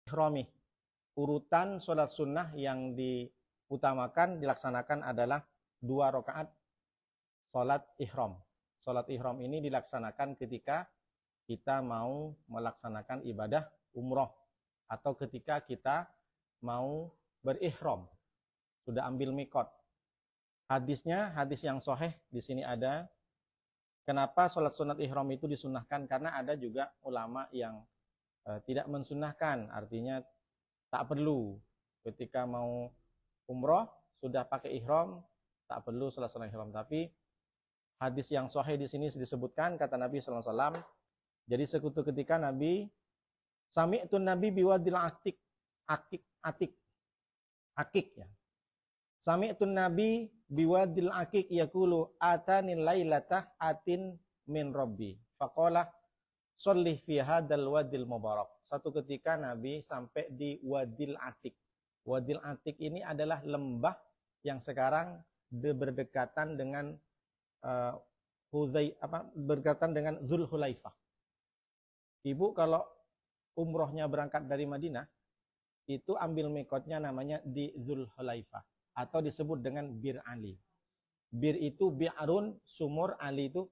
ihrami. Urutan sholat sunnah yang diutamakan, dilaksanakan adalah 2 rakaat sholat ihram. Sholat ihram ini dilaksanakan ketika kita mau melaksanakan ibadah umroh atau ketika kita mau berihram, sudah ambil mikot. Hadisnya, hadis yang sahih di sini ada. Kenapa sholat sunat ihram itu disunnahkan? Karena ada juga ulama yang tidak mensunnahkan, artinya tak perlu ketika mau umroh sudah pakai ihram, tak perlu sholat sunat ihram. Tapi hadis yang sahih di sini disebutkan kata Nabi sallallahu alaihi wasallam. Jadi sekutu ketika Nabi sami'tun Nabi biwadil akik ya. Sami'tun Nabi biwadil akik yaqulu atanil lailatah atin min rabbi. Faqala sholli fi hadzal wadil mubarak. Satu ketika Nabi sampai di Wadil Atik. Wadil Atik ini adalah lembah yang sekarang berdekatan dengan berdekatan dengan Dzulhulaifah. Ibu kalau umrohnya berangkat dari Madinah, itu ambil mikotnya namanya di Dzulhulaifah atau disebut dengan Bir Ali. Bir itu bi'arun, sumur, Ali itu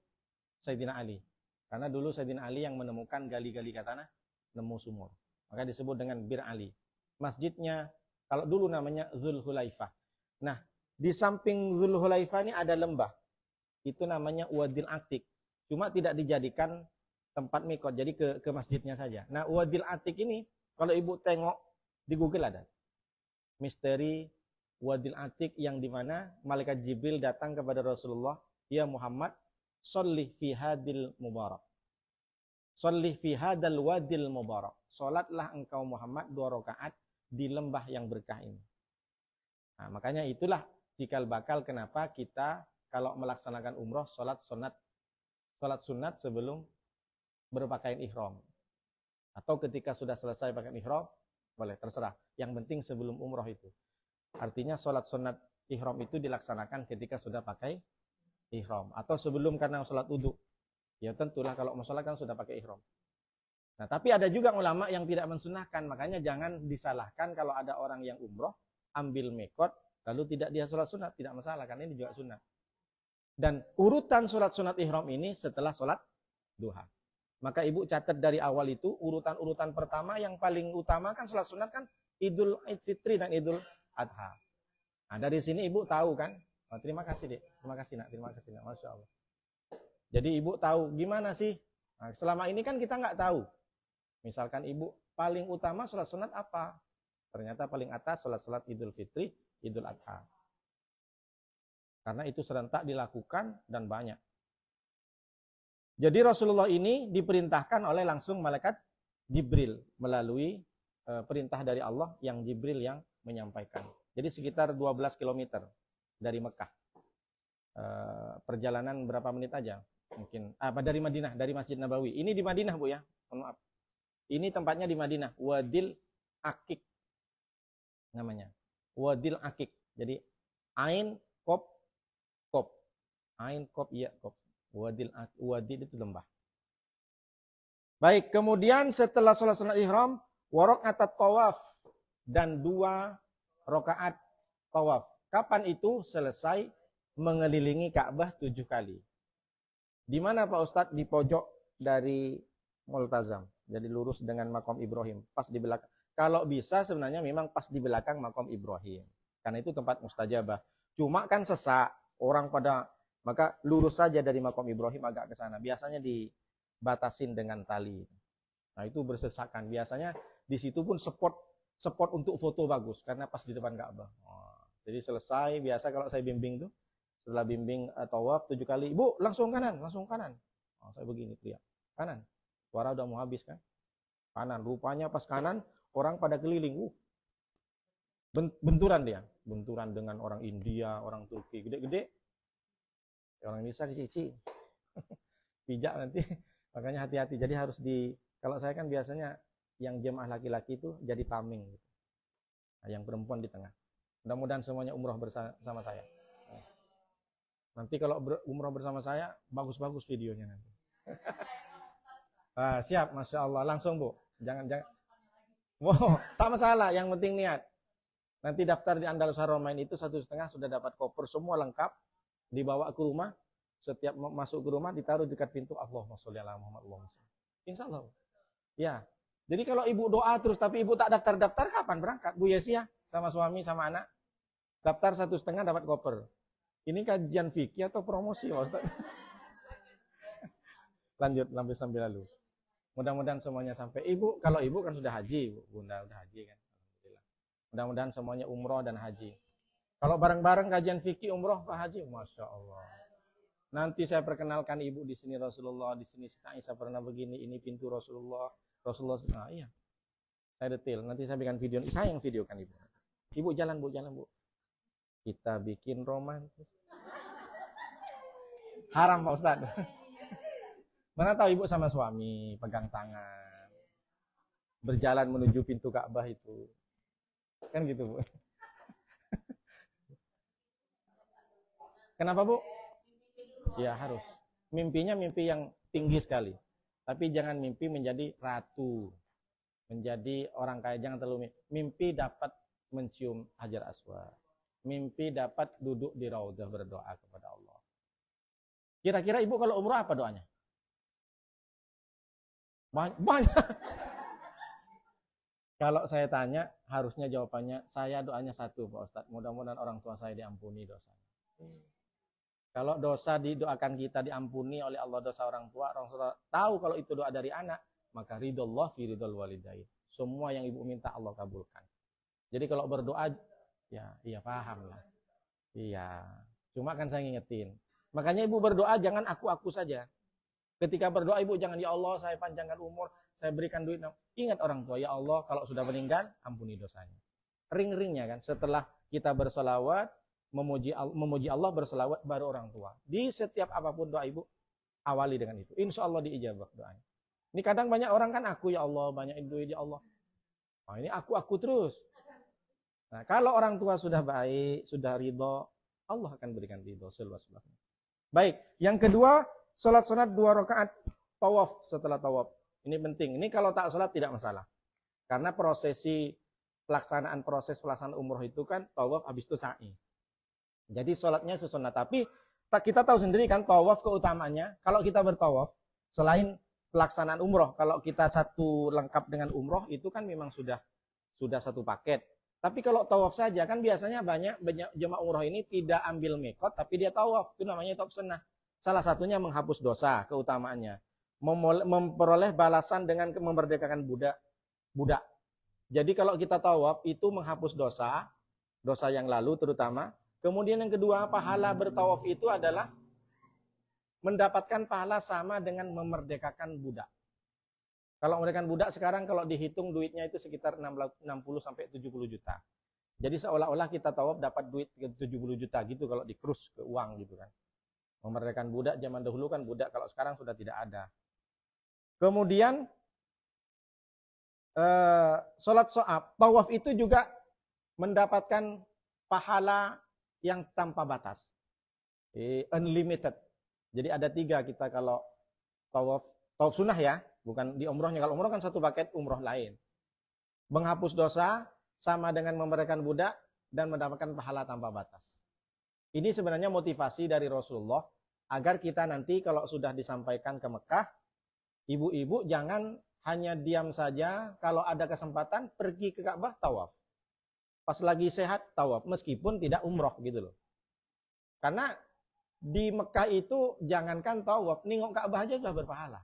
Sayyidina Ali. Karena dulu Sayyidina Ali yang menemukan gali-gali ke tanah, nemu sumur. Maka disebut dengan Bir Ali. Masjidnya kalau dulu namanya Dzulhulaifah. Nah, di samping Dzulhulaifah ini ada lembah. Itu namanya Wadil Atik. Cuma tidak dijadikan tempat mikot, jadi ke masjidnya saja. Nah, Wadil Atik ini kalau ibu tengok di Google ada misteri Wadil Atik yang dimana malaikat Jibril datang kepada Rasulullah, ya Muhammad, sholli fi hadil mubarak. Sholli fi hadal wadil mubarak. Salatlah engkau Muhammad 2 rakaat di lembah yang berkah ini. Nah, makanya itulah cikal bakal kenapa kita kalau melaksanakan umroh salat sunat sebelum berpakaian ihram. Atau ketika sudah selesai pakaian ihram, boleh, terserah. Yang penting sebelum umroh itu. Artinya salat sunat ihram itu dilaksanakan ketika sudah pakai ihram. Atau sebelum karena salat wudu. Ya tentulah kalau mau salat kan sudah pakai ihram. Nah, tapi ada juga ulama yang tidak mensunahkan. Makanya jangan disalahkan kalau ada orang yang umroh, ambil mikot, lalu tidak dia salat sunat. Tidak masalah, karena ini juga sunat. Dan urutan salat sunat ihram ini setelah salat duha. Maka ibu catat dari awal itu, urutan-urutan pertama yang paling utama kan salat sunat kan Idul Fitri dan Idul Adha. Nah, dari sini ibu tahu kan? Oh, terima kasih, Dek. Terima kasih, Nak. Terima kasih, Nak. Masya Allah. Jadi ibu tahu gimana sih? Nah, selama ini kan kita nggak tahu. Misalkan ibu paling utama salat sunat apa? Ternyata paling atas salat Idul Fitri, Idul Adha. Karena itu serentak dilakukan dan banyak. Jadi Rasulullah ini diperintahkan oleh langsung malaikat Jibril melalui perintah dari Allah yang Jibril yang menyampaikan. Jadi sekitar 12 km dari Mekah. Perjalanan berapa menit aja? Mungkin dari Madinah, dari Masjid Nabawi. Ini di Madinah, Bu ya. Mohon maaf. Ini tempatnya di Madinah, Wadil Akik namanya. Wadil Akik. Jadi Ain Kop Kop. Ain Kop ya Kop. Wadil itu lembah. Baik, kemudian setelah sholat sunat ihram, warakaat tawaf dan 2 rakaat tawaf. Kapan itu? Selesai mengelilingi Ka'bah 7 kali. Di mana Pak Ustadz? Di pojok dari Multazam. Jadi lurus dengan makom Ibrahim, pas di belakang. Kalau bisa sebenarnya memang pas di belakang makom Ibrahim. Karena itu tempat mustajabah. Cuma kan sesak, orang pada maka lurus saja dari makom Ibrahim agak ke sana. Biasanya dibatasin dengan tali. Nah, itu bersesakan. Biasanya di situ pun spot untuk foto bagus karena pas di depan Ka'bah. Jadi selesai, biasa kalau saya bimbing tuh, setelah bimbing tawaf 7 kali, "Ibu, langsung kanan, langsung kanan." Saya begini teriak, "Kanan." Suara udah mau habis kan? Kanan. Rupanya pas kanan orang pada keliling. Benturan dia. Benturan dengan orang India, orang Turki, gede-gede. Orang Indonesia cici. Pijak nanti. Makanya hati-hati. Jadi harus kalau saya kan biasanya yang jemaah laki-laki itu jadi tameng gitu. Nah, yang perempuan di tengah. Mudah-mudahan semuanya umroh bersama saya. Nanti kalau umroh bersama saya, bagus-bagus videonya nanti. Siap, Masya Allah. Langsung, Bu. Jangan. Wow, tak masalah, yang penting niat. Nanti daftar di Andalus Haramain itu 1,5 sudah dapat koper semua lengkap, dibawa ke rumah, setiap masuk ke rumah ditaruh dekat pintu, Allahumma sholli ala Muhammad, Allahumma sholli. Insya Allah. Ya. Jadi kalau ibu doa terus tapi ibu tak daftar-daftar, kapan berangkat? Bu Yesi ya, sama suami sama anak. Daftar 1,5 dapat koper. Ini kajian fikih atau promosi, Ustaz? Lanjut sampai lalu. Mudah-mudahan semuanya sampai. Ibu, kalau ibu kan sudah haji, Bunda udah haji kan. Alhamdulillah. Mudah-mudahan semuanya umroh dan haji. Kalau bareng-bareng kajian fikih umroh Pak Haji, Masya Allah. Nanti saya perkenalkan ibu di sini Rasulullah, di sini Siti Aisyah pernah begini, ini pintu Rasulullah. Nah, iya. Saya detail. Nanti saya bikin video, saya yang videokan ibu. Ibu jalan Bu. Kita bikin romantis. Haram Pak Ustaz. Mana tahu ibu sama suami pegang tangan, berjalan menuju pintu Ka'bah itu, kan gitu Bu. Kenapa Bu? Ya harus. Mimpinya mimpi yang tinggi sekali, tapi jangan mimpi menjadi ratu, menjadi orang kaya. Jangan terlalu mimpi dapat mencium Hajar Aswad, mimpi dapat duduk di Raudhah berdoa kepada Allah. Kira-kira ibu kalau umrah apa doanya? Banyak. Kalau saya tanya, harusnya jawabannya, saya doanya satu Pak Ustadz. Mudah-mudahan orang tua saya diampuni dosanya. Kalau dosa didoakan kita diampuni oleh Allah dosa orang tua tahu kalau itu doa dari anak, maka ridhollah fi ridhol walidain. Semua yang ibu minta Allah kabulkan. Jadi kalau berdoa, iya paham lah. Iya, cuma kan saya ngingetin. Makanya ibu berdoa jangan aku saja. Ketika berdoa ibu jangan, ya Allah saya panjangkan umur, saya berikan duit. Ingat orang tua, ya Allah kalau sudah meninggal ampuni dosanya. Ring-ringnya kan setelah kita bersolawat, memuji Allah bersolawat baru orang tua. Di setiap apapun doa ibu awali dengan itu. Insya Allah diijabah doanya. Ini kadang banyak orang kan aku ya Allah, banyak duit ya Allah. Nah, ini aku terus. Nah, kalau orang tua sudah baik, sudah ridho, Allah akan berikan ridho seluas-luasnya. Baik, yang kedua, sholat 2 rakaat tawaf setelah tawaf. Ini penting. Ini kalau tak sholat tidak masalah. Karena proses pelaksanaan umroh itu kan tawaf habis itu sa'i. Jadi sholatnya sunnah. Tapi kita tahu sendiri kan tawaf keutamaannya. Kalau kita bertawaf, selain pelaksanaan umroh, kalau kita satu lengkap dengan umroh, itu kan memang sudah satu paket. Tapi kalau tawaf saja, kan biasanya banyak jemaah umroh ini tidak ambil mikot, tapi dia tawaf. Itu namanya tawaf sunnah. Salah satunya menghapus dosa, keutamaannya. Memperoleh balasan dengan memerdekakan budak. Jadi kalau kita tawaf, itu menghapus dosa yang lalu terutama. Kemudian yang kedua, pahala bertawaf itu adalah mendapatkan pahala sama dengan memerdekakan budak. Kalau memerdekakan budak sekarang kalau dihitung duitnya itu sekitar 60-70 juta. Jadi seolah-olah kita tawaf dapat duit 70 juta gitu kalau dikrus ke uang gitu kan. Memerdekakan budak zaman dahulu kan budak, kalau sekarang sudah tidak ada. Kemudian sholat tawaf itu juga mendapatkan pahala yang tanpa batas, unlimited. Jadi ada 3 kita kalau tawaf sunnah ya, bukan di umrohnya. Kalau umroh kan satu paket umroh lain. Menghapus dosa sama dengan memerdekakan budak dan mendapatkan pahala tanpa batas. Ini sebenarnya motivasi dari Rasulullah agar kita nanti kalau sudah disampaikan ke Mekah, ibu-ibu jangan hanya diam saja, kalau ada kesempatan pergi ke Ka'bah tawaf. Pas lagi sehat tawaf, meskipun tidak umroh gitu loh. Karena di Mekah itu jangankan tawaf, nengok Ka'bah aja sudah berpahala.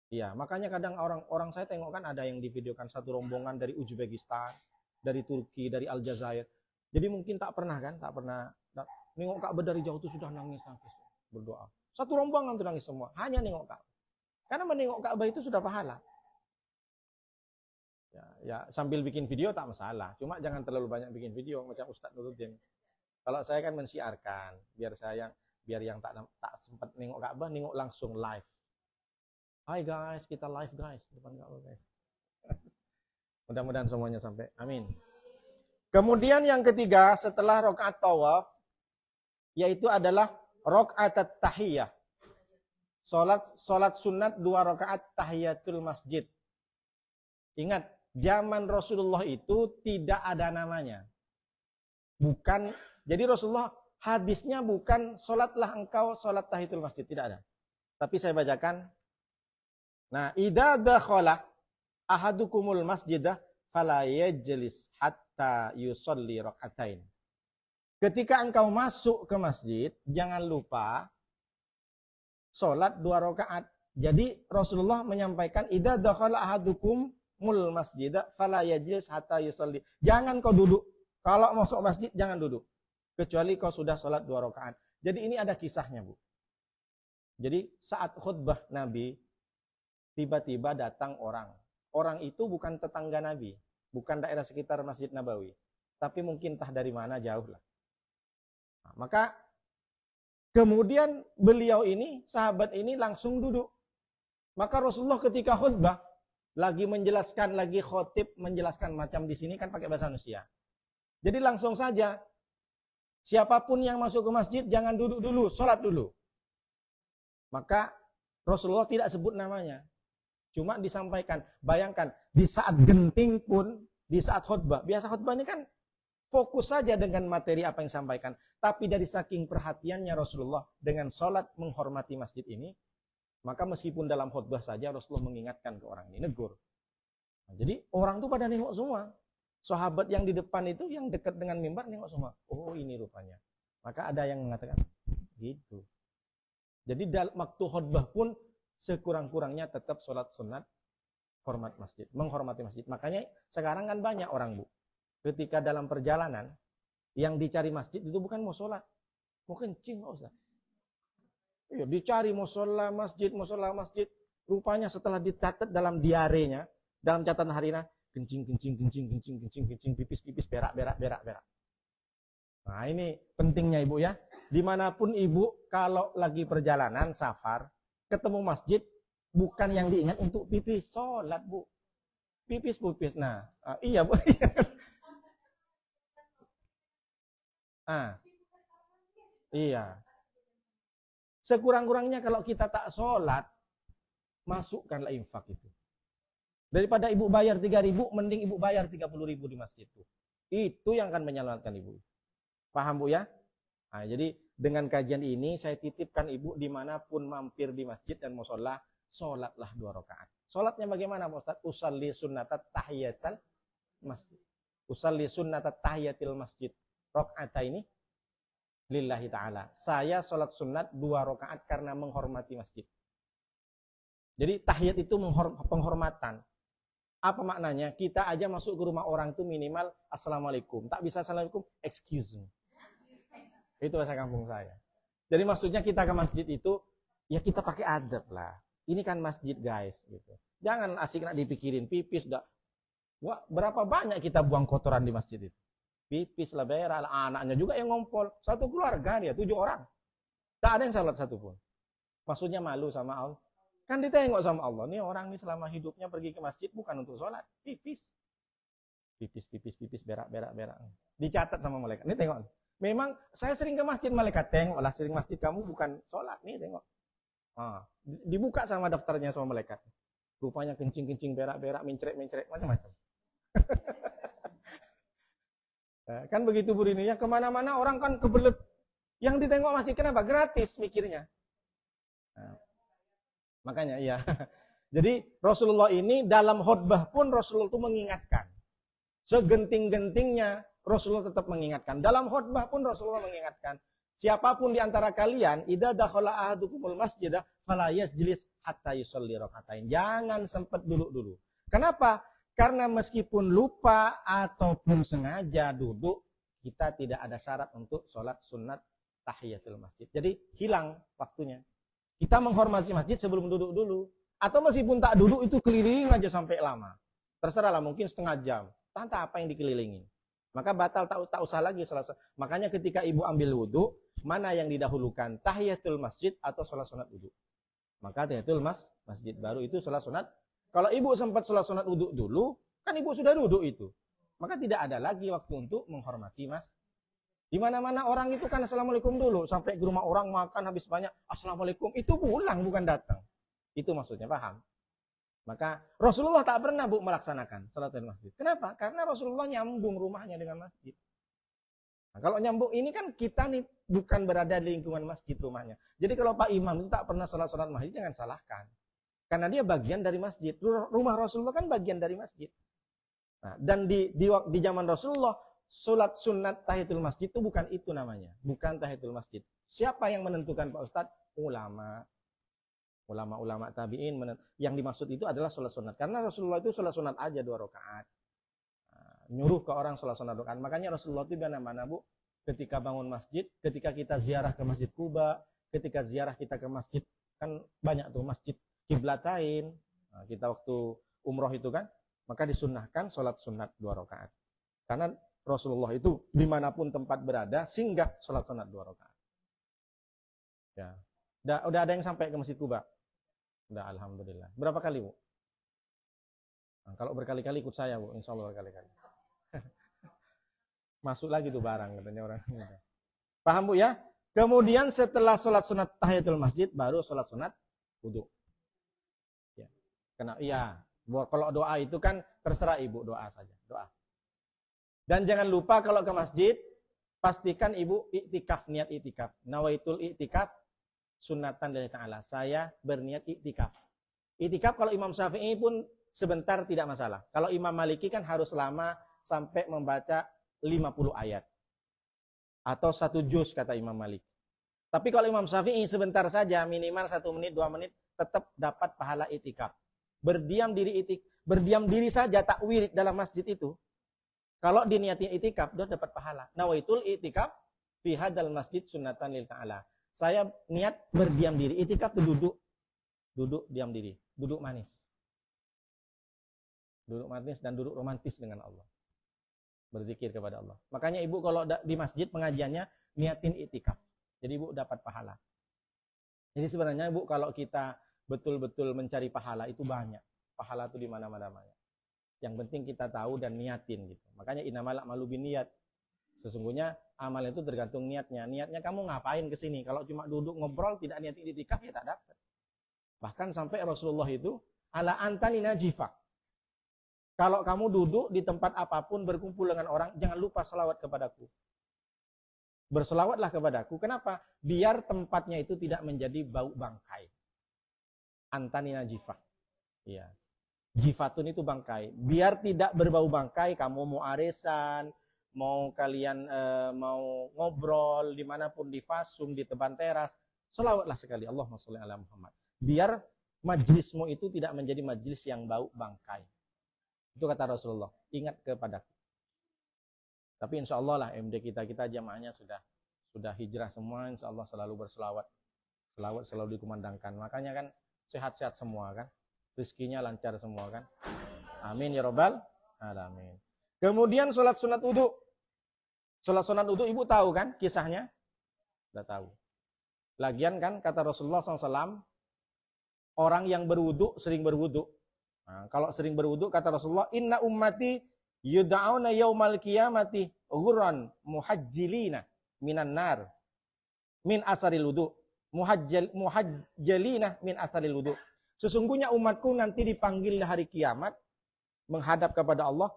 Iya, makanya kadang orang saya tengok kan ada yang divideokan satu rombongan dari Uzbekistan, dari Turki, dari Aljazair. Jadi mungkin tak pernah nengok Ka'bah dari jauh itu sudah nangis berdoa. Satu rombongan tuh nangis semua, hanya nengok Ka'bah. Karena menengok Ka'bah itu sudah pahala. Ya, sambil bikin video tak masalah. Cuma jangan terlalu banyak bikin video macam Ustadz Nuruddin. Kalau saya kan mensiarkan, biar yang tak sempat nengok Ka'bah, nengok langsung live. Hai guys, kita live guys depan Ka'bah guys. Mudah-mudahan semuanya sampai. Amin. Kemudian yang ketiga setelah rakaat tawaf yaitu adalah rakaat tahiyah. Salat sunat 2 rakaat tahiyatul masjid. Ingat, zaman Rasulullah itu tidak ada namanya. Bukan, jadi Rasulullah hadisnya bukan sholatlah engkau sholat tahiyatul masjid, tidak ada. Tapi saya bacakan. Nah, idza dakhala ahadukumul masjidah fala yajlis hatta yusolli rakaatain. Ketika engkau masuk ke masjid, jangan lupa sholat 2 rakaat. Jadi Rasulullah menyampaikan idza dakhala ahadukumul masjidah fala yajlis hatta yusolli. Jangan kau duduk. Kalau masuk masjid jangan duduk. Kecuali kau sudah sholat 2 rakaat. Jadi ini ada kisahnya, Bu. Jadi saat khutbah Nabi, tiba-tiba datang orang. Orang itu bukan tetangga Nabi. Bukan daerah sekitar Masjid Nabawi. Tapi mungkin entah dari mana, jauh lah. Nah, maka kemudian beliau ini, sahabat ini langsung duduk. Maka Rasulullah ketika khutbah, lagi menjelaskan, lagi khotib, menjelaskan macam di sini kan pakai bahasa manusia. Jadi langsung saja, siapapun yang masuk ke masjid, jangan duduk dulu, sholat dulu. Maka Rasulullah tidak sebut namanya. Cuma disampaikan, bayangkan, di saat genting pun, di saat khutbah. Biasa khutbah ini kan fokus saja dengan materi apa yang disampaikan. Tapi dari saking perhatiannya Rasulullah dengan sholat menghormati masjid ini, maka meskipun dalam khutbah saja Rasulullah mengingatkan ke orang ini, negur. Nah, jadi orang tuh pada nengok semua. Sahabat yang di depan itu, yang dekat dengan mimbar, nengok semua. Oh, ini rupanya. Maka ada yang mengatakan, gitu. Jadi dalam waktu khutbah pun, sekurang-kurangnya tetap sholat sunat, hormat masjid, menghormati masjid. Makanya sekarang kan banyak orang, Bu. Ketika dalam perjalanan, yang dicari masjid itu bukan mau sholat. Mau kencing, Pak Ustaz. Ya, dicari musola masjid, musola masjid. Rupanya setelah dicatat dalam diarenya, dalam catatan harian, kencing, pipis, berak. Nah, ini pentingnya Ibu ya. Dimanapun Ibu, kalau lagi perjalanan, safar, ketemu masjid, bukan yang diingat untuk pipis, sholat, Bu. Pipis. Nah, iya, Bu. Iya. Sekurang-kurangnya kalau kita tak sholat, masukkanlah infak itu. Daripada Ibu bayar 3.000, mending Ibu bayar 30.000 di masjid itu. Itu yang akan menyelamatkan Ibu. Paham, Bu ya? Nah, jadi dengan kajian ini saya titipkan Ibu dimanapun mampir di masjid dan musola, sholatlah 2 rakaat. Sholatnya bagaimana, Pak Ustaz? Usalli sunnatat tahiyatal masjid. Usalli sunnatat tahiyatil masjid. Rakaat ini lillahi ta'ala. Saya sholat sunat 2 rakaat karena menghormati masjid. Jadi tahiyat itu penghormatan. Apa maknanya? Kita aja masuk ke rumah orang itu minimal assalamualaikum. Tak bisa assalamualaikum, excuse me. Itu bahasa kampung saya. Jadi maksudnya kita ke masjid itu, ya kita pakai adab lah. Ini kan masjid guys. Gitu. Jangan asik nak dipikirin, pipis. Wah, berapa banyak kita buang kotoran di masjid itu. Pipis lah, berak lah, anaknya juga yang ngompol. Satu keluarga dia, 7 orang. Tak ada yang salat satu pun. Maksudnya malu sama Allah. Kan ditengok sama Allah, nih orang nih selama hidupnya pergi ke masjid bukan untuk sholat, pipis. Pipis, berak. Dicatat sama malaikat, nih tengok. Memang saya sering ke masjid, malaikat tengoklah sering masjid kamu bukan sholat, nih tengok. Dibuka sama daftarnya sama malaikat. Rupanya kencing, berak, mencret, macam-macam. Kan begitu Bu Rini, ya kemana-mana orang kan kebelet. Yang ditengok masjid kenapa? Gratis mikirnya. Makanya ya. Jadi Rasulullah ini dalam khutbah pun Rasulullah itu mengingatkan. Segenting-gentingnya Rasulullah tetap mengingatkan. Dalam khutbah pun Rasulullah mengingatkan. Siapapun di antara kalian, idza dakhala ahadukumul masjidah fala yajlis hatta yusolli rakaatain. Jangan sempat duduk dulu. Kenapa? Karena meskipun lupa ataupun sengaja duduk, kita tidak ada syarat untuk sholat sunat tahiyatul masjid. Jadi hilang waktunya. Kita menghormati masjid sebelum duduk dulu. Atau meskipun tak duduk itu keliling aja sampai lama. Terserahlah mungkin setengah jam. Entah apa yang dikelilingin. Maka batal tak usah lagi sholat. Makanya ketika ibu ambil wudhu, mana yang didahulukan? Tahiyatul masjid atau sholat sunat wudhu? Maka tahiyatul masjid baru itu sholat sunat. Kalau ibu sempat sholat sunat wudhu dulu, kan ibu sudah duduk itu. Maka tidak ada lagi waktu untuk menghormati mas. Di mana-mana orang itu kan assalamualaikum dulu. Sampai ke rumah orang makan habis banyak, assalamualaikum. Itu pulang bukan datang. Itu maksudnya, paham? Maka Rasulullah tak pernah Bu melaksanakan salat di masjid. Kenapa? Karena Rasulullah nyambung rumahnya dengan masjid. Nah, kalau nyambung ini kan kita nih bukan berada di lingkungan masjid rumahnya. Jadi kalau Pak Imam itu tak pernah salat masjid, jangan salahkan. Karena dia bagian dari masjid. Rumah Rasulullah kan bagian dari masjid. Nah, dan di zaman Rasulullah, salat sunat tahiyatul masjid itu bukan itu namanya. Bukan tahiyatul masjid. Siapa yang menentukan Pak Ustadz? Ulama tabi'in yang dimaksud itu adalah sholat sunat. Karena Rasulullah itu sholat sunat aja 2 rakaat. Nyuruh ke orang sholat sunat 2 rakaat. Makanya Rasulullah itu mana-mana Bu, ketika bangun masjid, ketika kita ziarah ke Masjid Kuba, ketika ziarah kita ke masjid, kan banyak tuh masjid Qiblatain. Nah, kita waktu umroh itu kan, maka disunnahkan sholat sunat 2 rakaat. Karena Rasulullah itu dimanapun tempat berada, singgah sholat sunat 2 rakaat. Ya. Udah ada yang sampai ke Masjid Kuba? Udah, alhamdulillah. Berapa kali, Bu? Nah, kalau berkali-kali ikut saya, Bu. Insya Allah berkali-kali. Masuk lagi tuh barang, katanya orang. Paham, Bu ya? Kemudian setelah sholat sunat tahiyatul masjid, baru sholat sunat wudu. Ya. Iya. Kalau doa itu kan terserah Ibu, doa saja. Doa. Dan jangan lupa kalau ke masjid, pastikan Ibu iktikaf, niat iktikaf. Nawaitul iktikaf sunatan lillahi ta'ala. Saya berniat iktikaf. Iktikaf kalau Imam Syafi'i pun sebentar tidak masalah. Kalau Imam Maliki kan harus lama sampai membaca 50 ayat. Atau 1 juz kata Imam Malik. Tapi kalau Imam Syafi'i sebentar saja, minimal 1 menit, 2 menit, tetap dapat pahala iktikaf. Berdiam diri saja tak wirid dalam masjid itu. Kalau diniatin iktikaf, dia dapat pahala. Nawaitul iktikaf fi hadzal masjid sunnatan lillahi ta'ala. Saya niat berdiam diri. Iktikaf itu duduk diam diri, duduk manis. Duduk manis dan duduk romantis dengan Allah. Berzikir kepada Allah. Makanya Ibu kalau di masjid pengajiannya niatin iktikaf. Jadi Ibu dapat pahala. Jadi sebenarnya Ibu kalau kita betul-betul mencari pahala itu banyak. Pahala itu di mana-mana banyak. Yang penting kita tahu dan niatin gitu. Makanya innamal a'malu binniyat. Sesungguhnya amal itu tergantung niatnya. Niatnya kamu ngapain ke sini? Kalau cuma duduk ngobrol tidak niatin iktikaf ya tak dapat. Bahkan sampai Rasulullah itu ala antani najifak. Kalau kamu duduk di tempat apapun berkumpul dengan orang, jangan lupa selawat kepadaku. Berselawatlah kepadaku. Kenapa? Biar tempatnya itu tidak menjadi bau bangkai. Antani najifak. Iya. Jifatun itu bangkai. Biar tidak berbau bangkai, kamu mau arisan, mau kalian mau ngobrol dimanapun, di fasum, di teban teras, selawatlah sekali Allahumma sholli ala Muhammad. Biar majlismu itu tidak menjadi majlis yang bau bangkai. Itu kata Rasulullah. Ingat kepadaku. Tapi insya Allah lah MD kita jamaahnya sudah hijrah semua. Insya Allah selalu berselawat. Selawat selalu dikumandangkan. Makanya kan sehat-sehat semua kan. Rizkinya lancar semua kan. Amin ya Rabbal alamin. Kemudian sholat sunat wudu. Sholat sunat wudu Ibu tahu kan kisahnya? Sudah tahu. Lagian kan kata Rasulullah SAW, orang yang berwudu sering berwudu. Nah, kalau sering berwudu kata Rasulullah, inna ummati yud'auna yaumal qiyamati ghurran muhajjilina minan nar min asaril wudu. Muhajjalina min asaril wudu. Sesungguhnya umatku nanti dipanggil hari kiamat menghadap kepada Allah.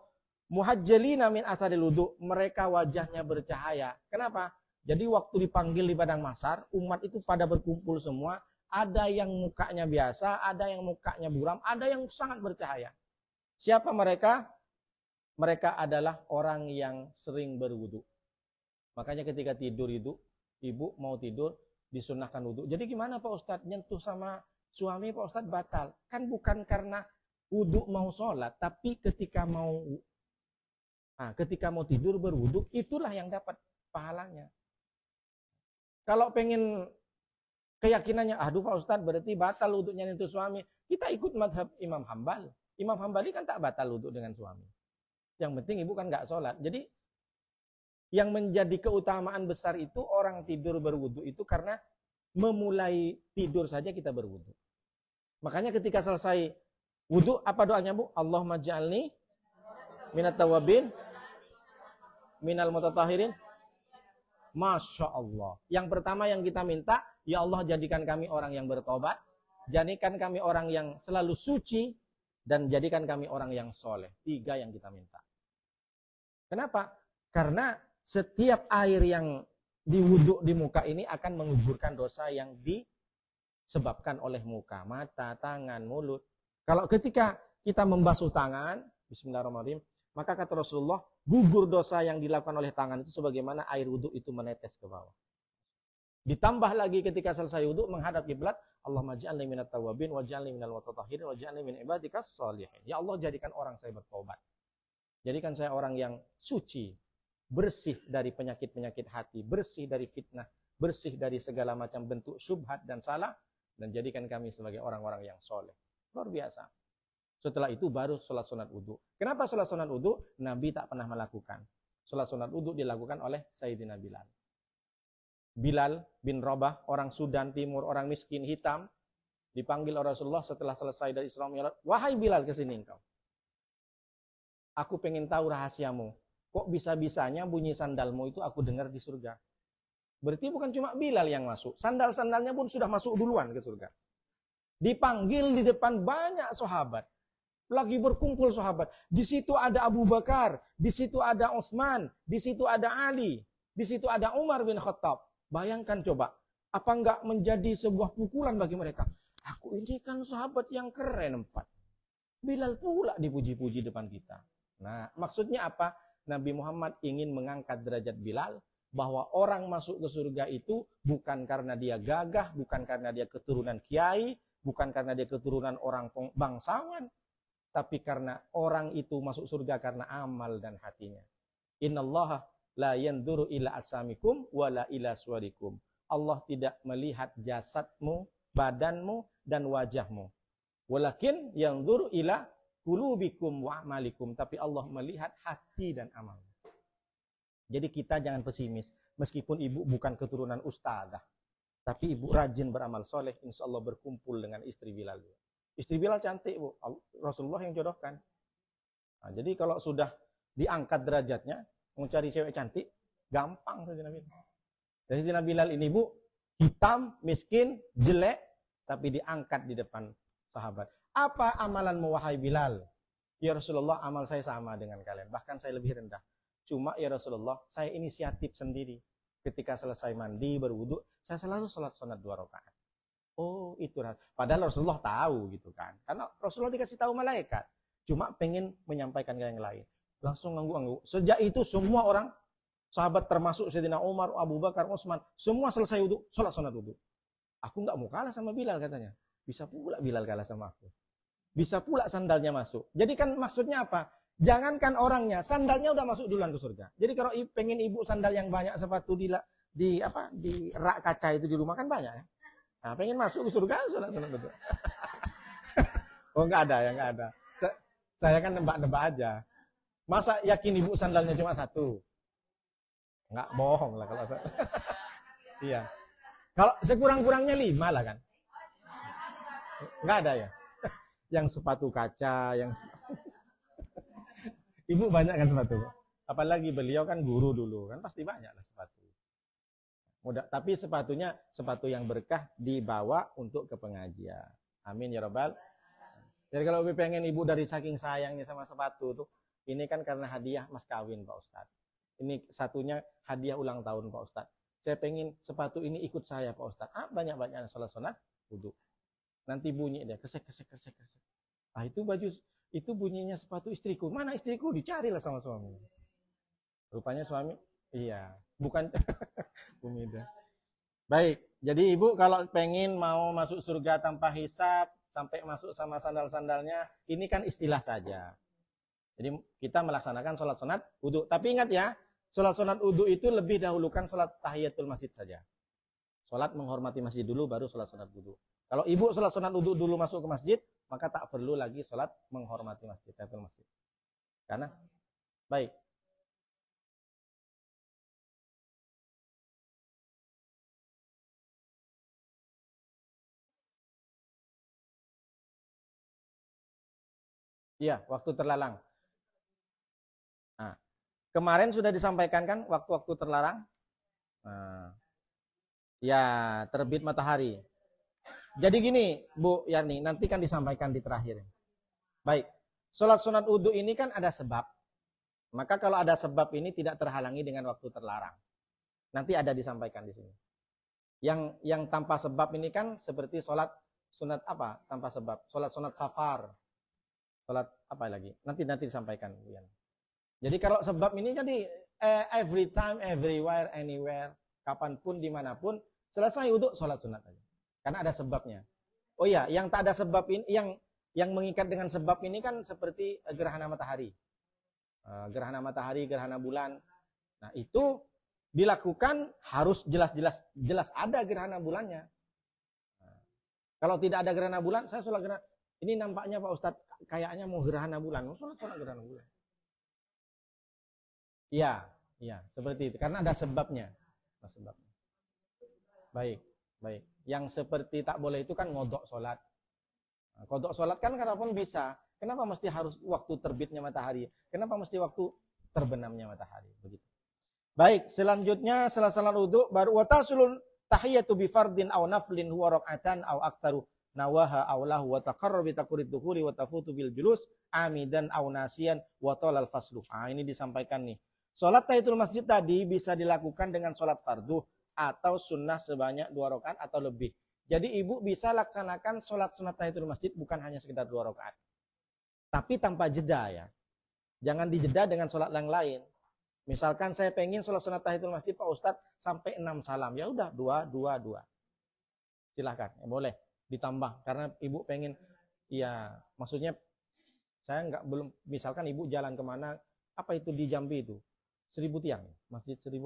Muhajjalina min asaril wudu, mereka wajahnya bercahaya. Kenapa? Jadi waktu dipanggil di padang mahsyar, umat itu pada berkumpul semua, ada yang mukanya biasa, ada yang mukanya buram, ada yang sangat bercahaya. Siapa mereka? Mereka adalah orang yang sering berwudu. Makanya ketika tidur itu, Ibu mau tidur disunahkan wudu. Jadi gimana Pak Ustadz? Nyentuh sama suami Pak Ustadz batal. Kan bukan karena wudu mau sholat, tapi ketika mau tidur berwudu, itulah yang dapat pahalanya. Kalau pengen keyakinannya, aduh Pak Ustadz berarti batal wudunya itu suami, kita ikut madhab Imam Hambal. Imam Hambali kan tak batal wudhu dengan suami. Yang penting Ibu kan nggak sholat. Jadi yang menjadi keutamaan besar itu orang tidur berwudu itu karena memulai tidur saja kita berwudu. Makanya ketika selesai wudu, apa doanya Bu? Allahumma ja'alni minat tawabin minal mutatahhirin. Masya Allah. Yang pertama yang kita minta, ya Allah jadikan kami orang yang bertobat, jadikan kami orang yang selalu suci, dan jadikan kami orang yang soleh. 3 yang kita minta. Kenapa? Karena setiap air yang diwuduk di muka ini akan menguburkan dosa yang disebabkan oleh muka, mata, tangan, mulut. Kalau ketika kita membasuh tangan, bismillahirrahmanirrahim, maka kata Rasulullah, gugur dosa yang dilakukan oleh tangan itu sebagaimana air wuduk itu menetes ke bawah. Ditambah lagi ketika selesai wuduk menghadap kiblat, Allahumma ja'alni minat tawabin wa ja'alni minal mutatahhirin wa ja'alni min ibadikas shalihin. Ya Allah, jadikan orang saya bertobat. Jadikan saya orang yang suci, bersih dari penyakit-penyakit hati, bersih dari fitnah, bersih dari segala macam bentuk syubhat dan salah, dan jadikan kami sebagai orang-orang yang soleh. Luar biasa. Setelah itu baru sholat sunat wudhu. Kenapa sholat sunat wudhu? Nabi tak pernah melakukan. Sholat sunat wudhu dilakukan oleh Sayyidina Bilal. Bilal bin Rabah, orang Sudan Timur, orang miskin, hitam, dipanggil oleh Rasulullah setelah selesai dari Isra Mi'raj. Wahai Bilal, kesini engkau. Aku pengen tahu rahasiamu. Kok bisa-bisanya bunyi sandalmu itu aku dengar di surga? Berarti bukan cuma Bilal yang masuk. Sandal-sandalnya pun sudah masuk duluan ke surga. Dipanggil di depan banyak sahabat. Lagi berkumpul sahabat. Di situ ada Abu Bakar, di situ ada Utsman, di situ ada Ali, di situ ada Umar bin Khattab. Bayangkan coba, apa enggak menjadi sebuah pukulan bagi mereka? Aku ini kan sahabat yang keren 4. Bilal pula dipuji-puji depan kita. Nah, maksudnya apa? Nabi Muhammad ingin mengangkat derajat Bilal, bahwa orang masuk ke surga itu bukan karena dia gagah, bukan karena dia keturunan kiai, bukan karena dia keturunan orang bangsawan, tapi karena orang itu masuk surga karena amal dan hatinya. Innallaha la yanduru ila atsamikum wala ila suwarikum. Allah tidak melihat jasadmu, badanmu, dan wajahmu. Walakin yanzuru ila qulubikum wa amalikum. Tapi Allah melihat hati dan amal. Jadi kita jangan pesimis. Meskipun ibu bukan keturunan ustadzah, tapi ibu rajin beramal soleh, insya Allah berkumpul dengan istri Bilal. Istri Bilal cantik, Bu. Rasulullah yang jodohkan. Nah, jadi kalau sudah diangkat derajatnya, mau cari cewek cantik, gampang saja Nabi. Jadi Sayyidina Bilal ini, Bu, hitam, miskin, jelek, tapi diangkat di depan sahabat. Apa amalanmu wahai Bilal? Ya Rasulullah, amal saya sama dengan kalian, bahkan saya lebih rendah. Cuma ya Rasulullah, saya inisiatif sendiri. Ketika selesai mandi, berwudu, saya selalu sholat sunat 2 rakaat. Oh, itu. Padahal Rasulullah tahu gitu kan. Karena Rasulullah dikasih tahu malaikat. Cuma pengen menyampaikan ke yang lain. Langsung ngangguk-ngangguk. Sejak itu semua orang, sahabat termasuk Sayyidina Umar, Abu Bakar, Utsman, semua selesai wudu, sholat sunat wudu. Aku nggak mau kalah sama Bilal katanya. Bisa pula Bilal kalah sama aku. Bisa pula sandalnya masuk. Jadi kan maksudnya apa? Jangankan orangnya, sandalnya udah masuk duluan ke surga. Jadi kalau pengen ibu sandal yang banyak sepatu di rak kaca itu di rumah kan banyak ya. Nah, pengen masuk ke surga, sholat sunat wudu. Oh, nggak ada ya, nggak ada. Saya kan nebak-nebak aja. Masa yakin ibu sandalnya cuma 1? Enggak, bohong lah kalau saya. Iya. Kalau sekurang-kurangnya 5 lah kan. Enggak ada ya. Yang sepatu kaca, yang ibu banyak kan sepatu. Apalagi beliau kan guru dulu, kan pasti banyak lah sepatu. Mudah, tapi sepatunya sepatu yang berkah dibawa untuk ke pengajian. Amin ya Rabbal. Jadi kalau pengen ibu dari saking sayangnya sama sepatu tuh, ini kan karena hadiah mas kawin Pak Ustadz. Ini satunya hadiah ulang tahun Pak Ustadz. Saya pengen sepatu ini ikut saya Pak Ustadz. Banyak-banyak sholat sunat wudu. Nanti bunyi dia kesek. Itu baju, itu bunyinya sepatu istriku. Mana istriku? Dicarilah sama suami. Rupanya suami, iya, bukan Bumida. Baik, jadi ibu kalau pengen mau masuk surga tanpa hisab, sampai masuk sama sandal-sandalnya, ini kan istilah saja. Jadi kita melaksanakan sholat sunat wudu. Tapi ingat ya, sholat sunat wudu itu lebih dahulukan sholat tahiyatul masjid saja. Sholat menghormati masjid dulu, baru sholat sunat wudu. Kalau ibu sholat sunat wudu dulu masuk ke masjid, maka tak perlu lagi sholat menghormati masjid, tahiyatul masjid. Karena, baik. Iya, waktu terlarang. Nah, kemarin sudah disampaikan kan waktu-waktu terlarang? Nah, ya, terbit matahari. Jadi gini, Bu Yani, nanti kan disampaikan di terakhir. Baik. Sholat sunat wudhu ini kan ada sebab. Maka kalau ada sebab ini tidak terhalangi dengan waktu terlarang. Nanti ada disampaikan di sini. Yang tanpa sebab ini kan seperti sholat sunat apa? Tanpa sebab. Sholat sunat safar. Sholat apa lagi? Nanti disampaikan. Jadi kalau sebab ini jadi every time, everywhere, anywhere, kapanpun, dimanapun, selesai wudhu, sholat sunat aja. Karena ada sebabnya. Oh iya, yang tak ada sebab ini, yang mengikat dengan sebab ini kan seperti gerhana matahari. Gerhana matahari, gerhana bulan. Nah, itu dilakukan harus jelas ada gerhana bulannya. Kalau tidak ada gerhana bulan, saya sholat gerhana. Ini nampaknya Pak Ustadz kayaknya mau gerhana bulan. Mau sholat gerhana bulan. Iya, seperti itu. Karena ada sebabnya. Baik. Yang seperti tak boleh itu kan ngodok sholat. Kodok sholat kan pun bisa. Kenapa mesti harus waktu terbitnya matahari? Kenapa mesti waktu terbenamnya matahari? Begitu. Baik, selanjutnya setelah salat wudu baru watasulun tahiyatu bi fardin aw naflin huwa raka'atan aw aktaru nawaha aw lahu wa taqarrab bi takurid dukhuli wa tafutu bil julus amidan aw nasiyan wa talal faslu. Ini disampaikan nih. Salat tahiyatul masjid tadi bisa dilakukan dengan salat fardu atau sunnah sebanyak 2 rakaat atau lebih. Jadi ibu bisa laksanakan salat sunat tahiyatul masjid bukan hanya sekedar 2 rakaat. Tapi tanpa jeda ya. Jangan dijeda dengan sholat yang lain. Misalkan saya pengen sholat sunat tahiyatul masjid Pak Ustadz sampai 6 salam. Ya udah 2. Silahkan, ya boleh ditambah. Karena ibu pengen, ya maksudnya saya belum, misalkan ibu jalan kemana, apa itu di Jambi itu? 1000 tiang, Masjid 1000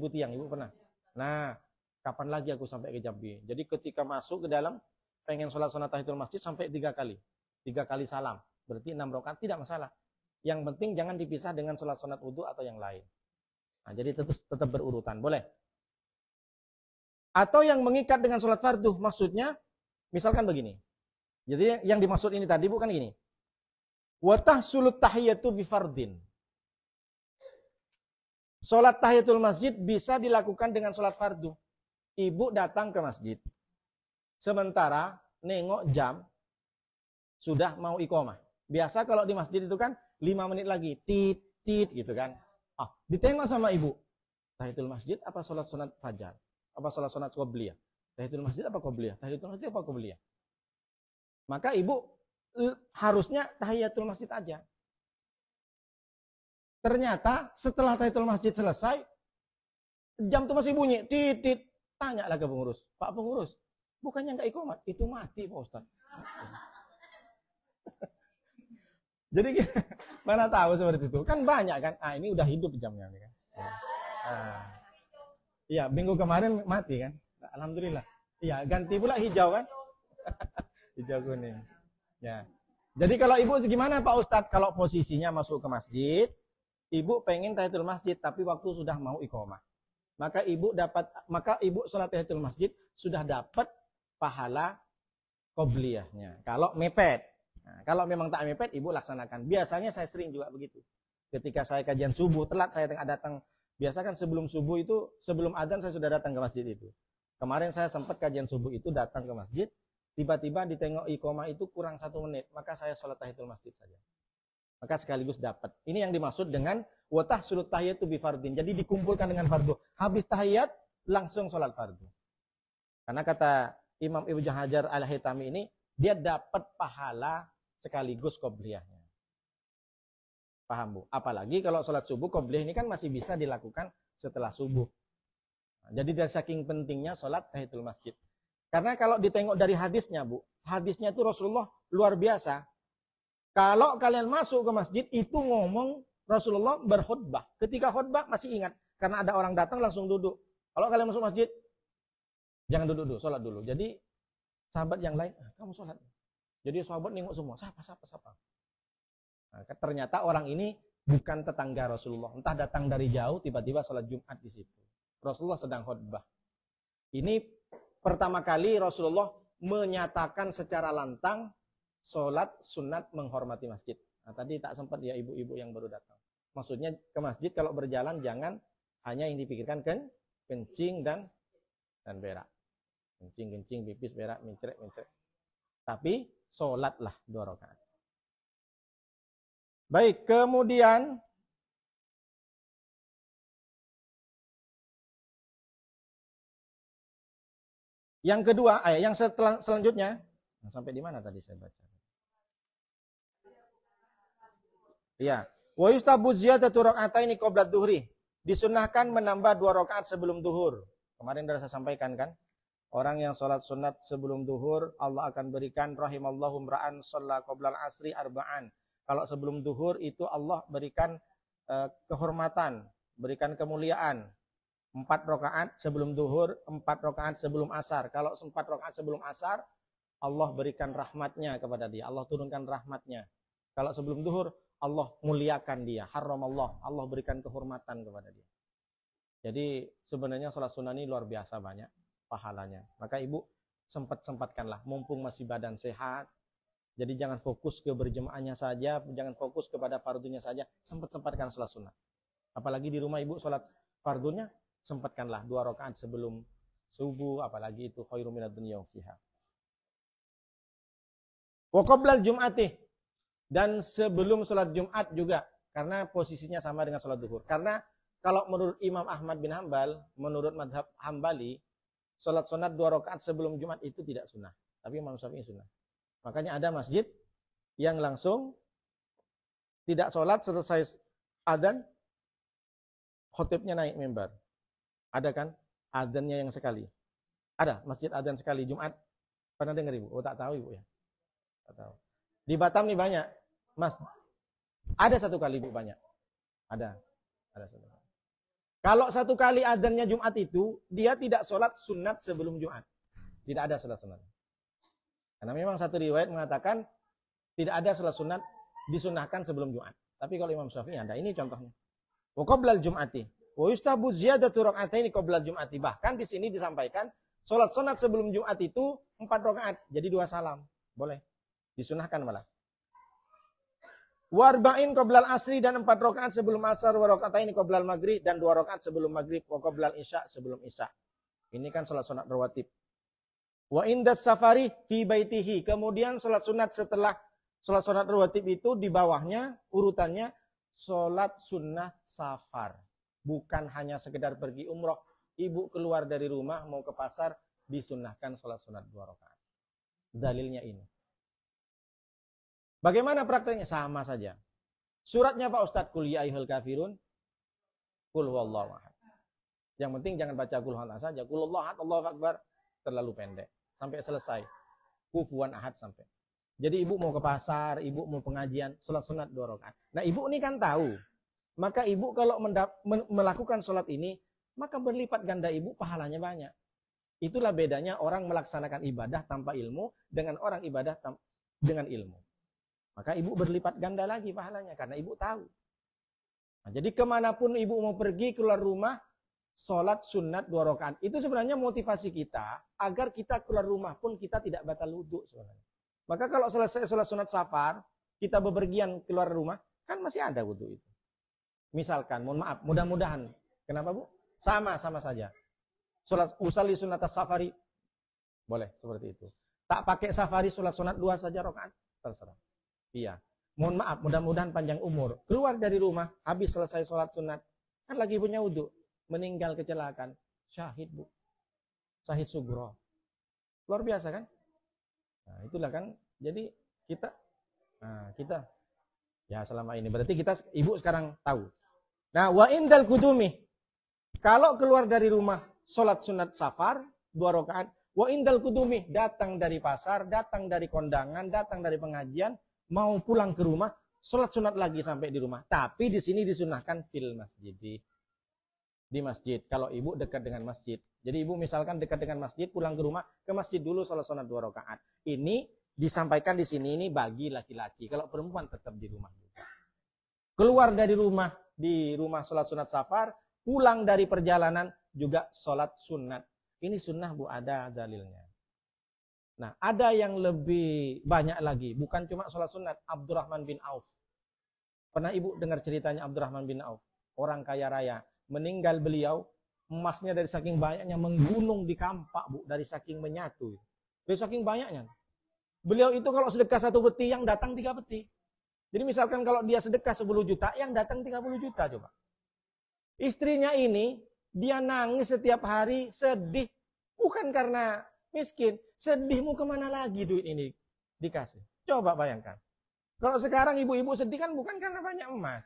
tiang, ibu pernah? Nah, kapan lagi aku sampai ke Jambi? Jadi ketika masuk ke dalam, pengen sholat sunat tahiyatul masjid sampai 3 kali. 3 kali salam, berarti 6 rakaat, tidak masalah. Yang penting jangan dipisah dengan sholat sunat wudhu atau yang lain. Nah, jadi tetap berurutan, boleh. Atau yang mengikat dengan sholat fardu, maksudnya, misalkan begini. Jadi yang dimaksud ini tadi bukan gini. Watah sulut tahiyatu bifardin. Sholat tahiyatul masjid bisa dilakukan dengan sholat fardu. Ibu datang ke masjid. Sementara nengok jam, sudah mau iqomah. Biasa kalau di masjid itu kan 5 menit lagi, tit gitu kan. Ditengok sama ibu. Tahiyatul masjid apa sholat sunat fajar? Apa sholat sunat qobliyah? Tahiyatul masjid apa qobliyah? Tahiyatul masjid apa qobliyah? Maka ibu harusnya tahiyatul masjid aja. Ternyata setelah tahiyatul masjid selesai, jam itu masih bunyi, tit. Tanyalah ke pengurus. Pak pengurus, bukannya enggak iqomah? Itu mati Pak Ustaz. Jadi mana tahu seperti itu. Kan banyak kan. Ini udah hidup jamnya kan. Iya, minggu kemarin mati kan. Alhamdulillah. Iya, ganti pula hijau kan. Hijau kuning. Ya. Jadi kalau ibu gimana Pak Ustadz? Kalau posisinya masuk ke masjid, ibu pengen tahiyatul masjid tapi waktu sudah mau iqomah. Maka ibu sholat tahiyatul masjid sudah dapat pahala qobliyahnya. Kalau mepet. Nah, kalau memang tak mepet, ibu laksanakan. Biasanya saya sering juga begitu. Ketika saya kajian subuh, telat saya datang. Biasa kan sebelum subuh itu, sebelum adzan saya sudah datang ke masjid itu. Kemarin saya sempat kajian subuh itu datang ke masjid, tiba-tiba ditengok iqomah itu kurang 1 menit. Maka saya sholat tahiyatul masjid saja. Maka sekaligus dapat. Ini yang dimaksud dengan watah sulut tahiyatu bifardin. Jadi dikumpulkan dengan fardu. Habis tahiyat, langsung sholat fardu. Karena kata Imam Ibnu Hajar al-Haytami ini, dia dapat pahala sekaligus qobliyahnya. Paham Bu? Apalagi kalau sholat subuh, qobliyah ini kan masih bisa dilakukan setelah subuh. Jadi dari saking pentingnya sholat tahiyatul masjid. Karena kalau ditengok dari hadisnya Bu, hadisnya itu Rasulullah luar biasa. Kalau kalian masuk ke masjid, itu ngomong Rasulullah berkhutbah. Ketika khutbah masih ingat. Karena ada orang datang langsung duduk. Kalau kalian masuk masjid, jangan duduk dulu, sholat dulu. Jadi sahabat yang lain, kamu sholat. Jadi sahabat nengok semua, siapa. Nah, ternyata orang ini bukan tetangga Rasulullah. Entah datang dari jauh, tiba-tiba sholat Jumat di situ. Rasulullah sedang khutbah. Ini pertama kali Rasulullah menyatakan secara lantang sholat sunat menghormati masjid. Nah, tadi tak sempat ya ibu-ibu yang baru datang. Maksudnya ke masjid kalau berjalan jangan hanya yang dipikirkan kencing dan berak. Kencing, pipis, berak, mencret. Tapi sholatlah 2 rakaat. Baik, kemudian yang kedua, yang selanjutnya, sampai di mana tadi saya baca? Ya, wa yustahabbu ziyadatu raka'ataini qabla dzuhri. Disunahkan menambah 2 rakaat sebelum duhur. Kemarin sudah saya sampaikan kan? Orang yang sholat sunat sebelum duhur, Allah akan berikan rahimallahu mra'an shalla qoblal asri arba'an. Kalau sebelum duhur itu Allah berikan kehormatan, berikan kemuliaan. 4 rakaat sebelum duhur, 4 rakaat sebelum asar. Kalau 4 rakaat sebelum asar, Allah berikan rahmatnya kepada dia. Allah turunkan rahmatnya. Kalau sebelum duhur, Allah muliakan dia. Haramallah, Allah berikan kehormatan kepada dia. Jadi sebenarnya sholat sunnah ini luar biasa banyak pahalanya. Maka ibu sempat-sempatkanlah, mumpung masih badan sehat. Jadi jangan fokus ke berjemaahnya saja, jangan fokus kepada fardunya saja. Sempat-sempatkan sholat sunnah. Apalagi di rumah ibu sholat fardunya, sempatkanlah 2 rakaat sebelum subuh, apalagi itu khairum minad dunya wa fiha. Wa qoblal jum'ati, dan sebelum sholat Jumat juga, karena posisinya sama dengan sholat duhur. Karena kalau menurut Imam Ahmad bin Hambal, menurut madhab Hambali, sholat sunat 2 rakaat sebelum Jumat itu tidak sunnah. Tapi Imam Syafi'i sunnah. Makanya ada masjid yang langsung tidak sholat selesai adzan, khotibnya naik mimbar. Ada kan adzannya yang sekali? Ada masjid adzan sekali Jumat. Pernah dengar ibu? Oh tak tahu ibu ya? Tak tahu. Di Batam nih banyak, Mas. Ada 1 kali ibu banyak. Ada 1 kali. Kalau 1 kali adzannya Jumat itu, dia tidak sholat sunat sebelum Jumat. Tidak ada sholat sunat. Karena memang 1 riwayat mengatakan tidak ada sholat sunat disunahkan sebelum Jumat. Tapi kalau Imam Syafi'i ada, ini contohnya. Wa qoblal jum'ati. Wa yustahabbu ziyadatu raka'ataini qoblal jum'ati. Bahkan di sini disampaikan sholat sunat sebelum Jumat itu 4 rakaat. Jadi 2 salam. Boleh. Disunahkan malah. Warba'in qoblal asri, dan 4 rakaat sebelum asar, wa raka'ataini qoblal maghrib, dan 2 rakaat sebelum maghrib, wa qoblal isya sebelum isya. Ini kan salat sunat rawatib. Wa indas safari fi baitihi. Kemudian salat sunat setelah salat sunat rawatib itu di bawahnya urutannya salat sunnah safar. Bukan hanya sekedar pergi umroh. Ibu keluar dari rumah mau ke pasar, disunnahkan salat sunat 2 rakaat. Dalilnya ini. Bagaimana prakteknya? Sama saja. Suratnya Pak Ustadz, Qul ya ayyuhal kafirun, Qul huwallahu ahad. Yang penting jangan baca Qul huwallahu ahad saja. Qul huwallahu ahad, Allahu akbar, terlalu pendek. Sampai selesai. Kufuwan ahad sampai. Jadi ibu mau ke pasar, ibu mau pengajian, sholat sunat 2 rakaat. Nah ibu ini kan tahu. Maka ibu kalau melakukan sholat ini, maka berlipat ganda ibu pahalanya banyak. Itulah bedanya orang melaksanakan ibadah tanpa ilmu dengan orang ibadah dengan ilmu. Maka ibu berlipat ganda lagi pahalanya karena ibu tahu. Nah, jadi kemanapun ibu mau pergi keluar rumah, sholat sunat 2 rakaat. Itu sebenarnya motivasi kita agar kita keluar rumah pun kita tidak batal wudhu sebenarnya. Maka kalau selesai sholat sunat safar, kita bepergian keluar rumah, kan masih ada wudhu itu. Misalkan, mohon maaf, mudah-mudahan. Kenapa bu? Sama saja. Sholat usalli sunat safari, boleh seperti itu. Tak pakai safari, sholat sunat 2 saja rakaat, terserah. Iya. Mohon maaf, mudah-mudahan panjang umur. Keluar dari rumah, habis selesai sholat sunat, kan lagi punya wudhu. Meninggal kecelakaan. Syahid bu. Syahid sugro. Luar biasa kan? Nah itulah kan. Jadi kita ya selama ini. Berarti ibu sekarang tahu. Nah wa indal kudumi. Kalau keluar dari rumah, sholat sunat safar, 2 rakaat. Wa indal kudumi. Datang dari pasar, datang dari kondangan, datang dari pengajian. Mau pulang ke rumah, sholat sunat lagi sampai di rumah. Tapi di sini disunahkan fil masjid. Di masjid. Kalau ibu dekat dengan masjid. Jadi ibu misalkan dekat dengan masjid, pulang ke rumah, ke masjid dulu sholat sunat 2 rakaat. Ini disampaikan di sini ini bagi laki-laki. Kalau perempuan tetap di rumah juga. Keluar dari rumah, di rumah sholat sunat safar, pulang dari perjalanan juga sholat sunat. Ini sunnah bu, ada dalilnya. Nah, ada yang lebih banyak lagi. Bukan cuma sholat sunat. Abdurrahman bin Auf. Pernah ibu dengar ceritanya Abdurrahman bin Auf? Orang kaya raya. Meninggal beliau, emasnya dari saking banyaknya menggunung di kampak, bu. Dari saking menyatu. Dari saking banyaknya. Beliau itu kalau sedekah 1 peti, yang datang 3 peti. Jadi misalkan kalau dia sedekah 10 juta, yang datang 30 juta coba. Istrinya ini, dia nangis setiap hari, sedih. Bukan karena miskin, sedihmu kemana lagi duit ini dikasih. Coba bayangkan. Kalau sekarang ibu-ibu sedih kan bukan karena banyak emas.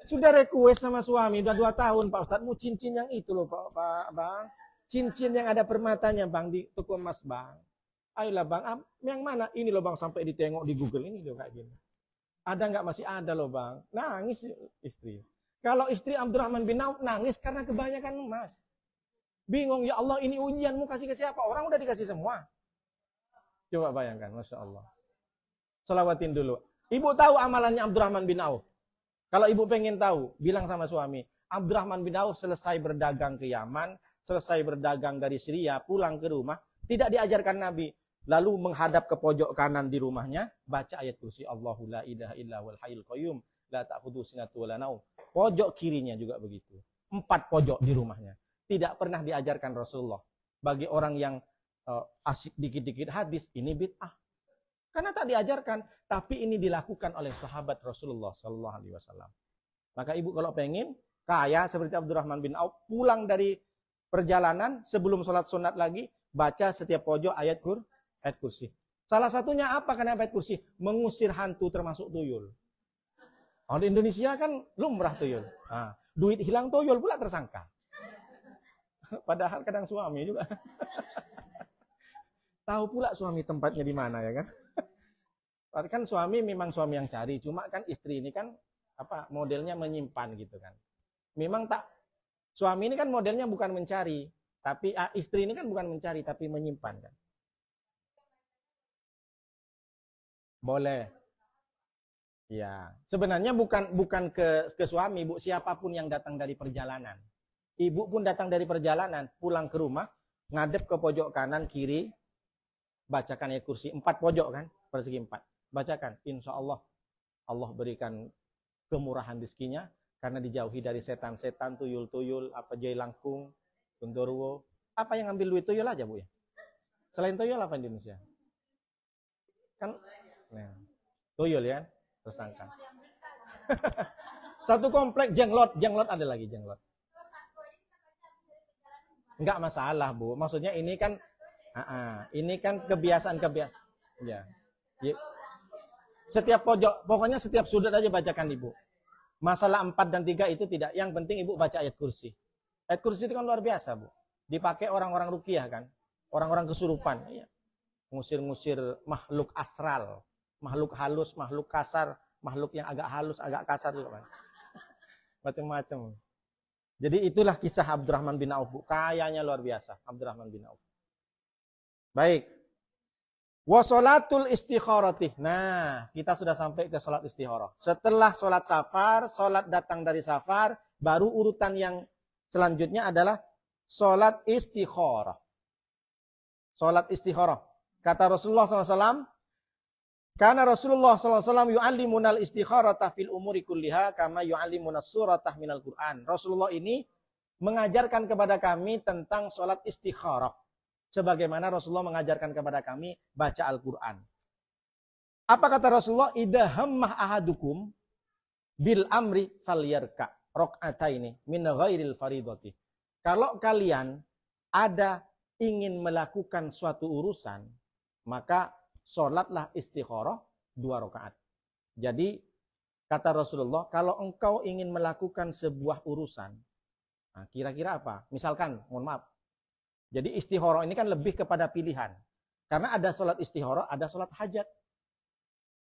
Sudah request sama suami, udah 2 tahun Pak Ustadz, mau cincin yang itu loh Pak Bang. Cincin yang ada permatanya Bang, di toko emas Bang. Ayolah Bang, yang mana? Ini loh Bang, sampai ditengok di Google, ini loh kayak gini. Ada nggak? Masih ada loh Bang. Nangis istri. Kalau istri Abdurrahman bin Auf nangis karena kebanyakan emas. Bingung, ya Allah ini ujianmu kasih ke siapa? Orang udah dikasih semua. Coba bayangkan, Masya Allah. Selawatin dulu. Ibu tahu amalannya Abdurrahman bin Auf? Kalau ibu pengen tahu, bilang sama suami, Abdurrahman bin Auf selesai berdagang ke Yaman, selesai berdagang dari Syria, pulang ke rumah, tidak diajarkan Nabi. Lalu menghadap ke pojok kanan di rumahnya, baca ayat kursi, Allahu la ilaha illa wal hayyul qayyum, la ta'khudhuhu sinatun wa la naum. Pojok kirinya juga begitu. 4 pojok di rumahnya. Tidak pernah diajarkan Rasulullah. Bagi orang yang asik dikit-dikit hadis, ini bid'ah. Karena tak diajarkan, tapi ini dilakukan oleh sahabat Rasulullah Sallallahu Alaihi Wasallam. Maka ibu kalau pengen kaya seperti Abdurrahman bin Auf, pulang dari perjalanan sebelum sholat sunat lagi, baca setiap pojok ayat kursi. Salah satunya apa karena ayat kursi? Mengusir hantu termasuk tuyul. Kalau di Indonesia kan lumrah tuyul. Nah, duit hilang tuyul pula tersangka. Padahal kadang suami juga. Tahu pula suami tempatnya di mana ya kan? Kan suami memang suami yang cari, cuma kan istri ini kan apa modelnya menyimpan gitu kan. Memang tak suami ini kan modelnya bukan mencari, tapi istri ini kan bukan mencari tapi menyimpan kan. Boleh. Ya, sebenarnya bukan ke suami, Bu, siapapun yang datang dari perjalanan. Ibu pun datang dari perjalanan, pulang ke rumah, ngadep ke pojok kanan kiri, bacakan ayat kursi 4 pojok kan, persegi 4. Bacakan, insya Allah Allah berikan kemurahan rezekinya karena dijauhi dari setan-setan, tuyul-tuyul, apa jailangkung, genderuwo. Apa yang ambil duit tuyul aja Bu ya? Selain tuyul apa di Indonesia? Kan nah, tuyul ya, tersangka. Satu komplek jenglot ada lagi jenglot. Enggak masalah Bu, maksudnya ini kan kebiasaan. Ya. Setiap pojok, pokoknya setiap sudut aja bacakan Ibu. Masalah 4 dan 3 itu tidak. Yang penting Ibu baca ayat kursi. Ayat kursi itu kan luar biasa, Bu. Dipakai orang-orang ruqyah kan. Orang-orang kesurupan. Ya. Ngusir-ngusir makhluk asral. Makhluk halus, makhluk kasar. Makhluk yang agak halus, agak kasar juga kan. Macam-macam. Jadi itulah kisah Abdurrahman bin Auf, Bu. Kayanya luar biasa, Abdurrahman bin Auf. Baik. Wa sholatul istikharati. Nah, kita sudah sampai ke sholat istikharah. Setelah sholat safar, sholat datang dari safar, baru urutan yang selanjutnya adalah sholat istikharah. Sholat istikharah. Kata Rasulullah SAW, karena Rasulullah SAW yu'allimunal istikharata fil umuri kulliha kama yu'allimunas suratah minal Qur'an. Rasulullah ini mengajarkan kepada kami tentang sholat istikharah. Sebagaimana Rasulullah mengajarkan kepada kami baca Al-Quran. Apa kata Rasulullah? Idza hammah ahadukum bil amri falyarka rak'ataini min ghairil faridati. Kalau kalian ada ingin melakukan suatu urusan, maka sholatlah istikharah 2 rakaat. Jadi kata Rasulullah, kalau engkau ingin melakukan sebuah urusan, nah, kira-kira apa? Misalkan, mohon maaf. Jadi istikharah ini kan lebih kepada pilihan. Karena ada sholat istikharah, ada sholat hajat.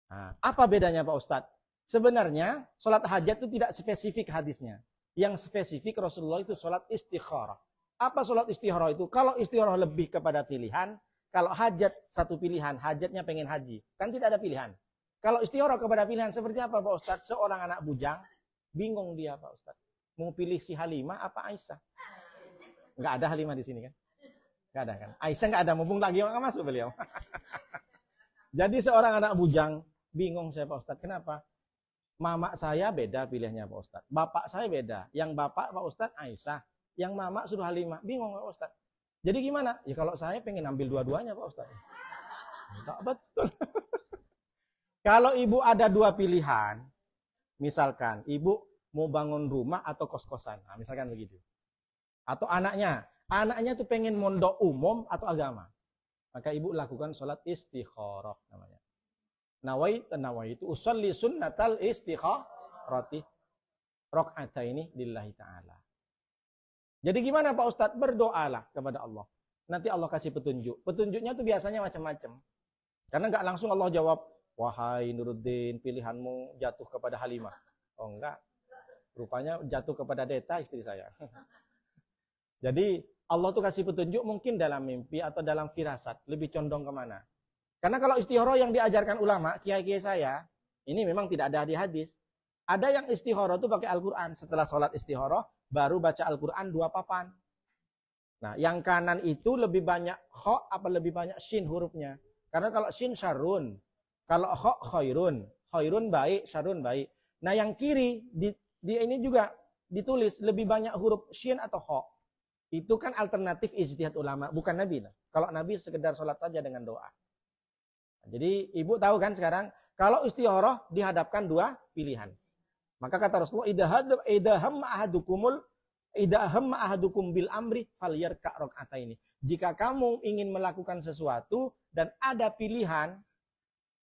Nah, apa bedanya Pak Ustadz? Sebenarnya sholat hajat itu tidak spesifik hadisnya. Yang spesifik Rasulullah itu sholat istikharah. Apa sholat istikharah itu? Kalau istikharah lebih kepada pilihan, kalau hajat satu pilihan, hajatnya pengen haji. Kan tidak ada pilihan. Kalau istikharah kepada pilihan, seperti apa Pak Ustadz? Seorang anak bujang, bingung dia Pak Ustadz. Mau pilih si Halimah apa Aisyah? Nggak ada Halimah di sini kan? Nggak ada kan? Aisyah nggak ada, mumpung lagi nggak masuk beliau. Jadi seorang anak bujang, bingung saya Pak Ustadz. Kenapa? Mama saya beda pilihannya Pak Ustadz. Bapak saya beda. Yang bapak Pak Ustadz Aisyah. Yang mama suruh Halimah. Bingung Pak Ustadz. Jadi gimana? Ya kalau saya pengen ambil dua-duanya Pak Ustadz. Enggak betul. Kalau ibu ada dua pilihan, misalkan ibu mau bangun rumah atau kos-kosan. Nah, misalkan begitu. Atau anaknya tuh pengen mondok umum atau agama. Maka ibu lakukan sholat istikharah namanya. Nawaitu usolli sunnatal istikharati rakaataini lillahi ta'ala. Jadi gimana Pak Ustadz? Berdoalah kepada Allah. Nanti Allah kasih petunjuk. Petunjuknya tuh biasanya macam-macam. Karena nggak langsung Allah jawab, wahai Nuruddin, pilihanmu jatuh kepada Halimah. Oh enggak. Rupanya jatuh kepada Deta, istri saya. Jadi Allah tuh kasih petunjuk mungkin dalam mimpi atau dalam firasat. Lebih condong kemana? Karena kalau istikharah yang diajarkan ulama, kiai-kiai saya, ini memang tidak ada di hadis. Ada yang istikharah itu pakai Al-Quran. Setelah sholat istikharah, baru baca Al-Quran 2 papan. Nah, yang kanan itu lebih banyak kha apa lebih banyak shin hurufnya. Karena kalau shin syarun, kalau kha khairun. Khairun baik, syarun baik. Nah, yang kiri, di ini juga ditulis lebih banyak huruf shin atau kha. Itu kan alternatif ijtihad ulama, bukan Nabi. Kalau Nabi sekedar sholat saja dengan doa. Jadi ibu tahu kan sekarang, kalau istikharah dihadapkan 2 pilihan. Maka kata Rasulullah, idza hamma ahadukum bil amri falyarka raka'ataini. Jika kamu ingin melakukan sesuatu dan ada pilihan,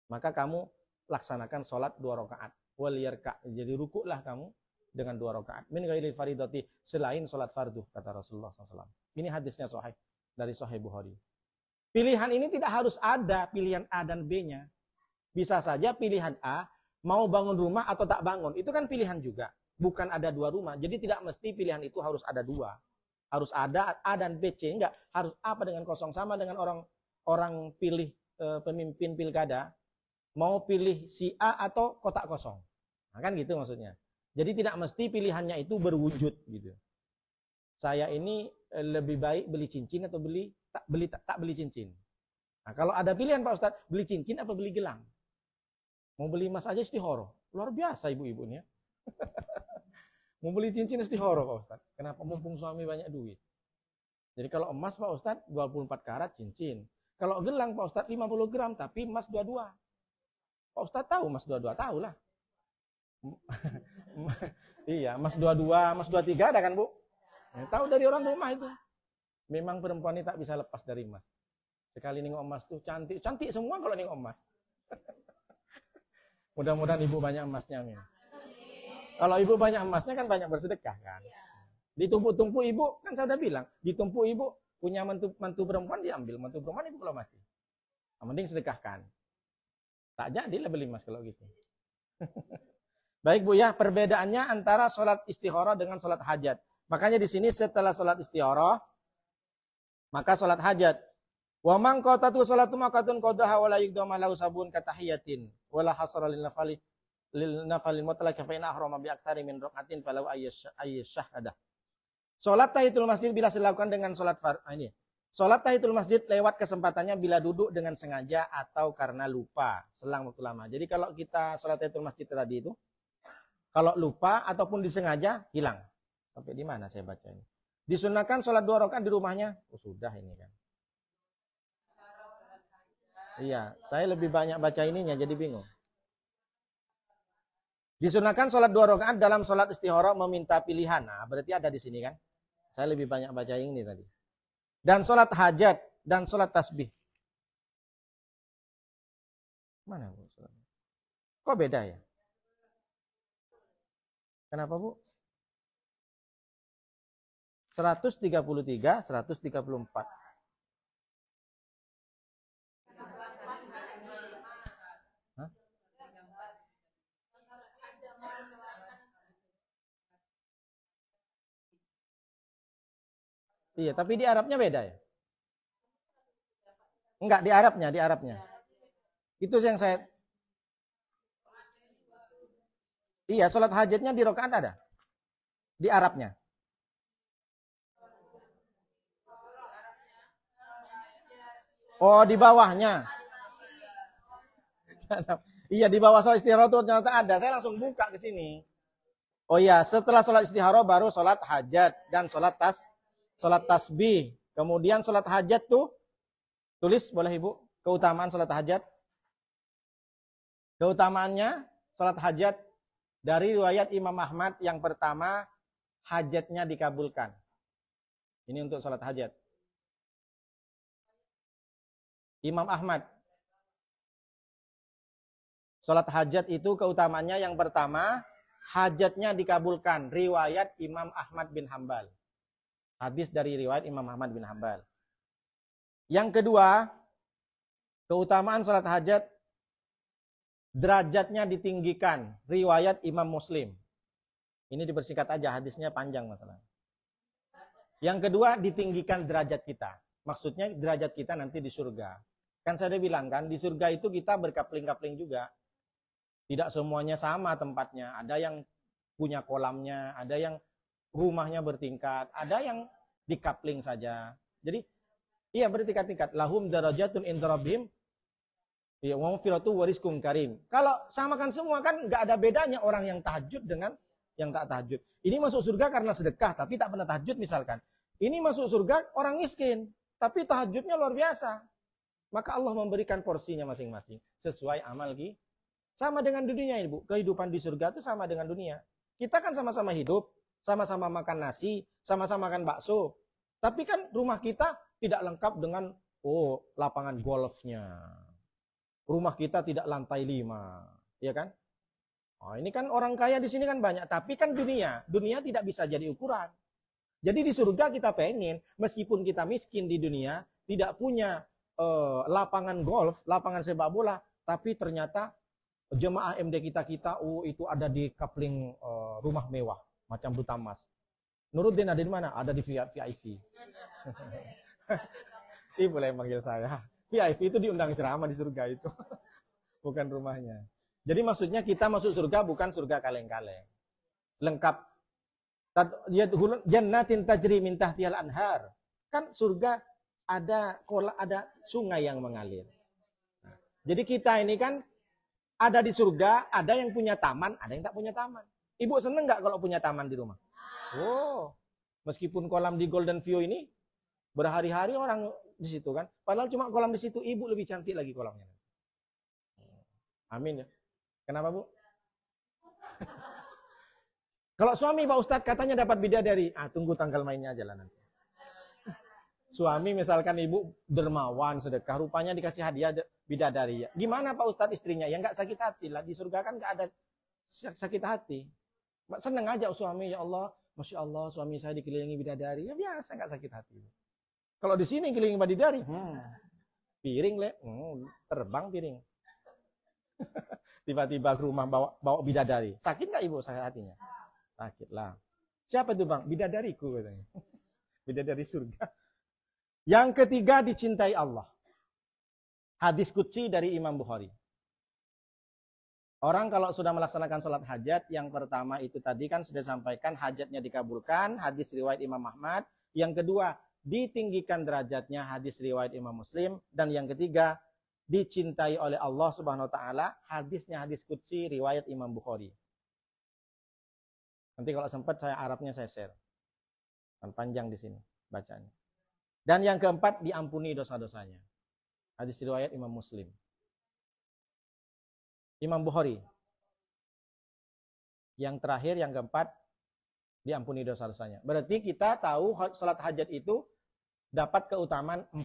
maka kamu laksanakan sholat 2 rakaat. Wal yarka. Jadi rukuklah kamu dengan 2 rakaat. Min ghairi faridati, selain sholat fardu, kata Rasulullah SAW. Ini hadisnya sahih dari Sahih Bukhari. Pilihan ini tidak harus ada pilihan A dan B-nya. Bisa saja pilihan A, mau bangun rumah atau tak bangun. Itu kan pilihan juga. Bukan ada 2 rumah. Jadi tidak mesti pilihan itu harus ada 2. Harus ada A dan B, C. Enggak. Harus apa dengan kosong. Sama dengan orang pilih pemimpin pilkada. Mau pilih si A atau kotak kosong. Nah, kan gitu maksudnya. Jadi tidak mesti pilihannya itu berwujud gitu. Saya ini lebih baik beli cincin atau tak beli cincin. Nah, kalau ada pilihan Pak Ustadz, beli cincin apa beli gelang? Mau beli emas aja istikharah. Luar biasa ibu-ibu nih ya. Mau beli cincin istikharah Pak Ustadz. Kenapa? Mumpung suami banyak duit. Jadi kalau emas Pak Ustadz 24 karat cincin. Kalau gelang Pak Ustadz 50 gram tapi emas 22. Pak Ustadz tahu emas 22? Tahu lah. Iya, emas 22, emas 23 ada kan Bu? Ya, tahu dari orang rumah itu. Memang perempuan ini tak bisa lepas dari emas. Sekali nengok emas tuh cantik. Cantik semua kalau nengok emas. Mudah-mudahan ibu banyak emasnya. Amin. Kalau ibu banyak emasnya kan banyak bersedekah kan. Ditumpuk-tumpuk ibu, kan saya udah bilang. Ditumpuk ibu, punya mantu perempuan diambil. Mantu perempuan ibu kalau mati. Nah, mending sedekahkan. Tak jadilah beli emas kalau gitu. Baik Bu ya, perbedaannya antara sholat istikharah dengan sholat hajat. Makanya di sini setelah sholat istikharah, maka sholat hajat. Wa man qatatu sholatu makatun qadaha wa la yuqdama lahu sabun katahiyatin wa la hasara lil nafalil mutlaq fa in ahrama bi aktsari min rak'atin falau ayyasyahada. Sholat tahiyatul masjid bila dilakukan dengan sholat ini. Sholat tahiyatul masjid lewat kesempatannya bila duduk dengan sengaja atau karena lupa selang waktu lama. Jadi kalau kita sholat tahiyatul masjid tadi itu, kalau lupa ataupun disengaja, hilang. Sampai di mana saya baca ini? Disunahkan sholat 2 rakaat di rumahnya. Oh sudah ini kan. Iya, saya lebih banyak baca ininya jadi bingung. Disunahkan sholat 2 rakaat dalam sholat istikharah meminta pilihan. Nah, berarti ada di sini kan. Saya lebih banyak baca ini tadi. Dan sholat hajat dan sholat tasbih. Mana Bu? Kok beda ya? Kenapa Bu? 133, 134. Hah? Iya, tapi di Arabnya beda ya? Enggak, di Arabnya. Itu yang saya. Iya, sholat hajatnya di rakaat ada. Di Arabnya. Oh, di bawahnya. Iya, di bawah sholat istikharah itu ternyata ada. Saya langsung buka ke sini. Oh iya, setelah sholat istikharah baru sholat hajat dan sholat tasbih. Kemudian sholat hajat tuh tulis boleh Ibu? keutamaan sholat hajat? Keutamaannya sholat hajat dari riwayat Imam Ahmad yang pertama, hajatnya dikabulkan. Ini untuk sholat hajat. Imam Ahmad. Sholat hajat itu keutamaannya yang pertama, hajatnya dikabulkan. Riwayat Imam Ahmad bin Hambal. Hadis dari riwayat Imam Ahmad bin Hambal. Yang kedua, keutamaan sholat hajat, derajatnya ditinggikan. Riwayat Imam Muslim. Ini dipersingkat aja, hadisnya panjang masalah. Yang kedua, ditinggikan derajat kita. Maksudnya derajat kita nanti di surga. Kan saya udah bilang kan, di surga itu kita berkapling-kapling juga. Tidak semuanya sama tempatnya. Ada yang punya kolamnya, ada yang rumahnya bertingkat, ada yang dikapling saja. Jadi, iya bertingkat-tingkat. Lahum darajatun inda rabbihim ya wa maghfiratu wa rizqun karim. Kalau samakan semua kan nggak ada bedanya orang yang tahajud dengan yang tak tahajud. Ini masuk surga karena sedekah tapi tak pernah tahajud misalkan. Ini masuk surga orang miskin tapi tahajudnya luar biasa. Maka Allah memberikan porsinya masing-masing sesuai amal kita. Sama dengan dunia, Ibu. Kehidupan di surga itu sama dengan dunia. Kita kan sama-sama hidup, sama-sama makan nasi, sama-sama makan bakso. Tapi kan rumah kita tidak lengkap dengan lapangan golfnya. Rumah kita tidak lantai 5, ya kan? Oh, ini kan orang kaya di sini kan banyak, tapi kan dunia tidak bisa jadi ukuran. Jadi di surga kita pengen, meskipun kita miskin di dunia, tidak punya lapangan golf, lapangan sepak bola, tapi ternyata jemaah MD kita itu ada di kapling rumah mewah macam Butamas. Nuruddin ada di mana? Ada di VIP. Ibu boleh manggil saya. VIP itu diundang ceramah di surga itu. Bukan rumahnya. Jadi maksudnya kita masuk surga bukan surga kaleng-kaleng. Lengkap. Jannatin tajri min tahtihal anhar. Kan surga ada sungai yang mengalir. Nah, jadi kita ini kan ada di surga, ada yang punya taman, ada yang tak punya taman. Ibu seneng nggak kalau punya taman di rumah? Oh, meskipun kolam di Golden View ini berhari-hari orang di situ kan. Padahal cuma kolam di situ, ibu lebih cantik lagi kolamnya. Amin ya. Kenapa Bu? Kalau suami Pak Ustadz katanya dapat bidadari, tunggu tanggal mainnya aja lah nanti. Suami misalkan ibu dermawan, sedekah, rupanya dikasih hadiah bidadari. Gimana Pak Ustadz istrinya? Ya nggak sakit hati lah. Di surga kan nggak ada sakit hati. Seneng aja suami, ya Allah, Masya Allah suami saya dikelilingi bidadari. Ya biasa nggak sakit hati. Kalau di sini kelilingi bidadari, piring terbang piring. Tiba-tiba ke rumah bawa bidadari. Sakit nggak ibu saya hatinya? Sakit lah. Siapa itu Bang? Bidadariku katanya. Bidadari surga. Yang ketiga dicintai Allah. Hadis qudsi dari Imam Bukhari. Orang kalau sudah melaksanakan sholat hajat, yang pertama itu tadi kan sudah sampaikan hajatnya dikabulkan, hadis riwayat Imam Ahmad. Yang kedua, ditinggikan derajatnya, hadis riwayat Imam Muslim. Dan yang ketiga, dicintai oleh Allah Subhanahu wa taala, hadisnya hadis qudsi riwayat Imam Bukhari. Nanti kalau sempat saya Arabnya saya share. Kan panjang di sini bacanya. Dan yang keempat, diampuni dosa-dosanya. Hadis riwayat Imam Muslim. Imam Bukhari. Yang terakhir, yang keempat, diampuni dosa-dosanya. Berarti kita tahu salat hajat itu dapat keutamaan 4.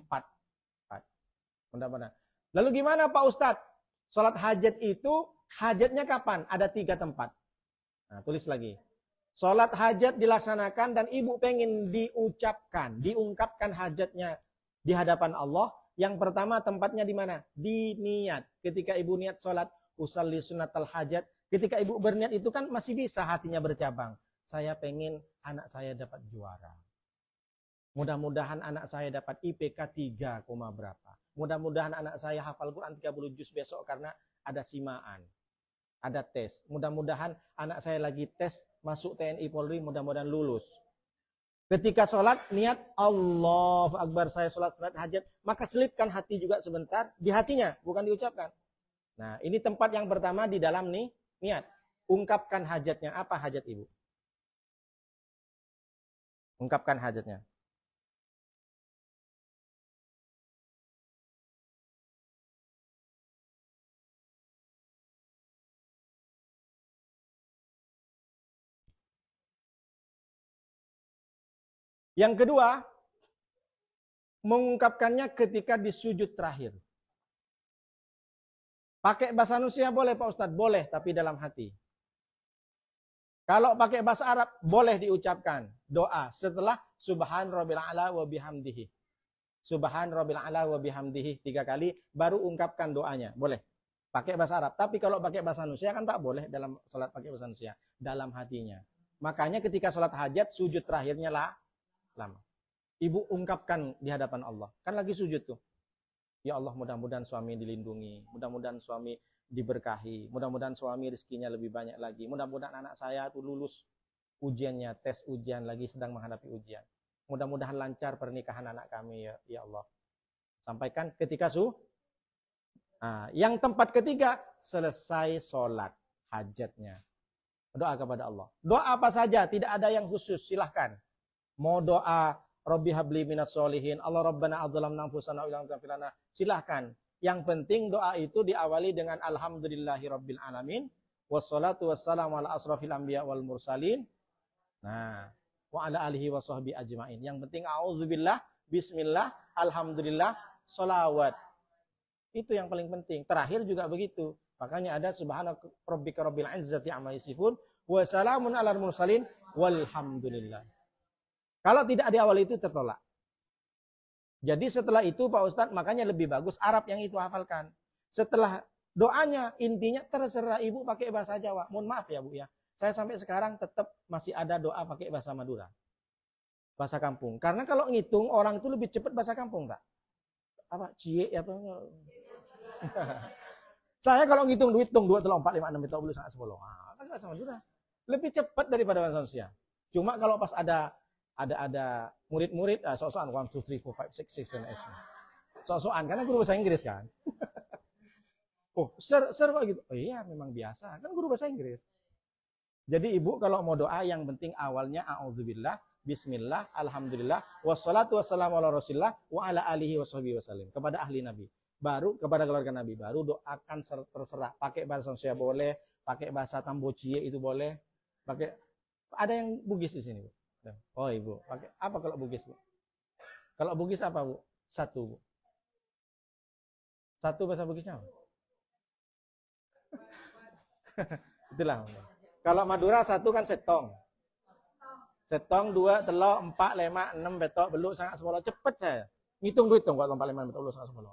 Mudah-mudahan. Lalu gimana Pak Ustadz? Salat hajat itu, hajatnya kapan? Ada 3 tempat. Nah, tulis lagi. Salat hajat dilaksanakan dan ibu pengen diungkapkan hajatnya di hadapan Allah. Yang pertama tempatnya di mana? Di niat. Ketika ibu niat salat usalli sunnatal hajat, ketika ibu berniat itu kan masih bisa hatinya bercabang. Saya pengen anak saya dapat juara. Mudah-mudahan anak saya dapat IPK 3, berapa. Mudah-mudahan anak saya hafal Quran 30 juz besok karena ada simaan. Ada tes. Mudah-mudahan anak saya lagi tes masuk TNI Polri, mudah-mudahan lulus. Ketika sholat, niat Allahu Akbar, saya sholat hajat, maka selipkan hati juga sebentar di hatinya, bukan diucapkan. Nah, ini tempat yang pertama di dalam niat. Ungkapkan hajatnya. Apa hajat ibu? Ungkapkan hajatnya. Yang kedua, mengungkapkannya ketika di sujud terakhir. Pakai bahasa manusia boleh Pak Ustadz? Boleh, tapi dalam hati. Kalau pakai bahasa Arab, boleh diucapkan doa setelah Subhan Rabbil A'la wa bihamdihi. Subhan Rabbil A'la wa bihamdihi 3 kali, baru ungkapkan doanya. Boleh. Pakai bahasa Arab. Tapi kalau pakai bahasa manusia kan tak boleh dalam salat pakai bahasa manusia. Dalam hatinya. Makanya ketika salat hajat, sujud terakhirnya lama. Ibu ungkapkan di hadapan Allah. Kan lagi sujud tuh. Ya Allah, mudah-mudahan suami dilindungi. Mudah-mudahan suami diberkahi. Mudah-mudahan suami rezekinya lebih banyak lagi. Mudah-mudahan anak saya tuh lulus ujiannya, tes ujian, lagi sedang menghadapi ujian. Mudah-mudahan lancar pernikahan anak kami ya Allah. Sampaikan ketika Nah, yang tempat ketiga, selesai sholat hajatnya. Doa kepada Allah. Doa apa saja, tidak ada yang khusus, silahkan. Mau doa, Rabbi habli minas solihin, Allah Rabbana adzalamna anfusana wa illam taghfir lana, silahkan. Yang penting doa itu diawali dengan Alhamdulillahi Rabbil Alamin, wassalatu wassalamu ala asrafil anbiya wal mursalin. Nah, wa ala alihi wa sahbihi ajmain. Yang penting auzubillah, bismillah, alhamdulillah, sholawat. Itu yang paling penting. Terakhir juga begitu. Makanya ada subhana rabbika rabbil izzati amma yasifun wa salamun alal mursalin walhamdulillah. Kalau tidak di awal itu tertolak. Jadi setelah itu Pak Ustadz, makanya lebih bagus Arab yang itu hafalkan. Setelah doanya intinya terserah ibu pakai bahasa Jawa. Mohon maaf ya Bu ya. Saya sampai sekarang tetap masih ada doa pakai bahasa Madura. Bahasa kampung. Karena kalau ngitung orang itu lebih cepat bahasa kampung tak? Apa cie apa? Saya kalau ngitung duit 2 3 4 5 6 7 8 9 10. Ah, pakai bahasa Madura. Lebih cepat daripada bahasa Indonesia. Cuma kalau pas ada murid-murid sok-sokan 1 2 3 4 5 6 7 8. Sok-sokan karena guru bahasa Inggris kan. Oh, sir kok gitu. Oh iya, memang biasa. Kan guru bahasa Inggris. Jadi ibu kalau mau doa yang penting awalnya auzubillah, bismillah, alhamdulillah, wassalatu wassalamu ala rasulillah wa ala alihi washabihi wasallim. Kepada ahli Nabi. Baru kepada keluarga Nabi. Baru doakan terserah. Pakai bahasa Indonesia boleh, pakai bahasa Tambocie itu boleh. Pakai ada yang Bugis di sini, Bu. Oh, Ibu. Pakai apa kalau Bugis, Bu? Kalau Bugis apa, Bu? 1, Bu. 1 bahasa Bugisnya. Itulah. Kalau Madura 1 kan setong. Setong 2 telok 4 5 6 betok beluk sangat 10. Cepet saya. Ngitung duit dong 4 5 betok beluk sangat 10.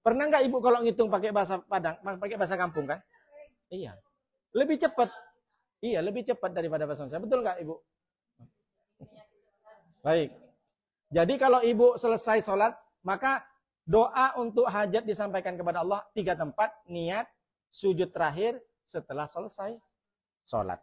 Pernah enggak Ibu kalau ngitung pakai bahasa Padang, pakai bahasa kampung kan? Iya. Lebih cepat. Iya, lebih cepat daripada bahasa Indonesia. Betul enggak, Ibu? Baik. Jadi kalau Ibu selesai sholat, maka doa untuk hajat disampaikan kepada Allah 3 tempat, niat, sujud terakhir setelah selesai sholat.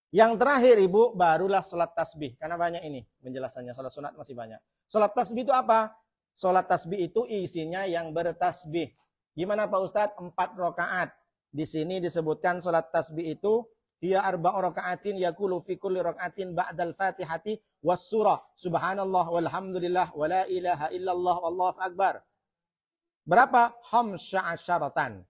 Yang terakhir Ibu, barulah sholat tasbih. Karena banyak ini penjelasannya, sholat sunat masih banyak. Sholat tasbih itu apa? Sholat tasbih itu isinya yang bertasbih. Gimana Pak Ustadz? 4 rakaat. Di sini disebutkan sholat tasbih itu hiya arba'u raka'atin yakulu fi kulli raka'atin ba'dal fatihati was surah. Subhanallah walhamdulillah wa la ilaha illallah wallahu akbar. Berapa? Khamsa asyaratan.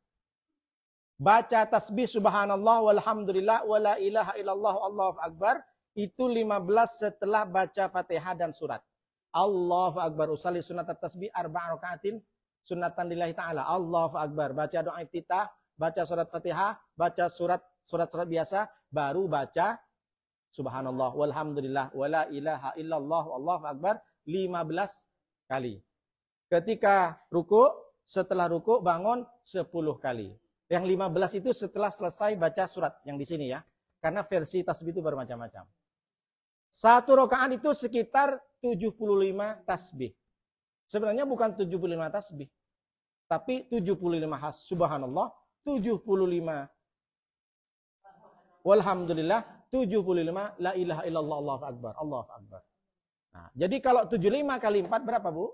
Baca tasbih subhanallah walhamdulillah wa la ilaha illallah wallahu akbar itu 15 setelah baca Fatihah dan surat. Allahu akbar. Usalli sunat tasbih arba'a raka'atin sunatan lillahi ta'ala. Allahu akbar. Baca doa iftitah, baca surat Fatihah, baca surat biasa, baru baca subhanallah walhamdulillah wa la ilaha illallah wallahu akbar 15 kali. Ketika ruku, setelah ruku bangun 10 kali. Yang 15 itu setelah selesai baca surat yang di sini ya. Karena versi tasbih itu bermacam-macam. 1 rakaat itu sekitar 75 tasbih. Sebenarnya bukan 75 tasbih. Tapi 75 subhanallah, 75 walhamdulillah, 75 la ilaha illallah Allahu akbar. Allahu akbar. Nah, jadi kalau 75 kali 4 berapa, Bu?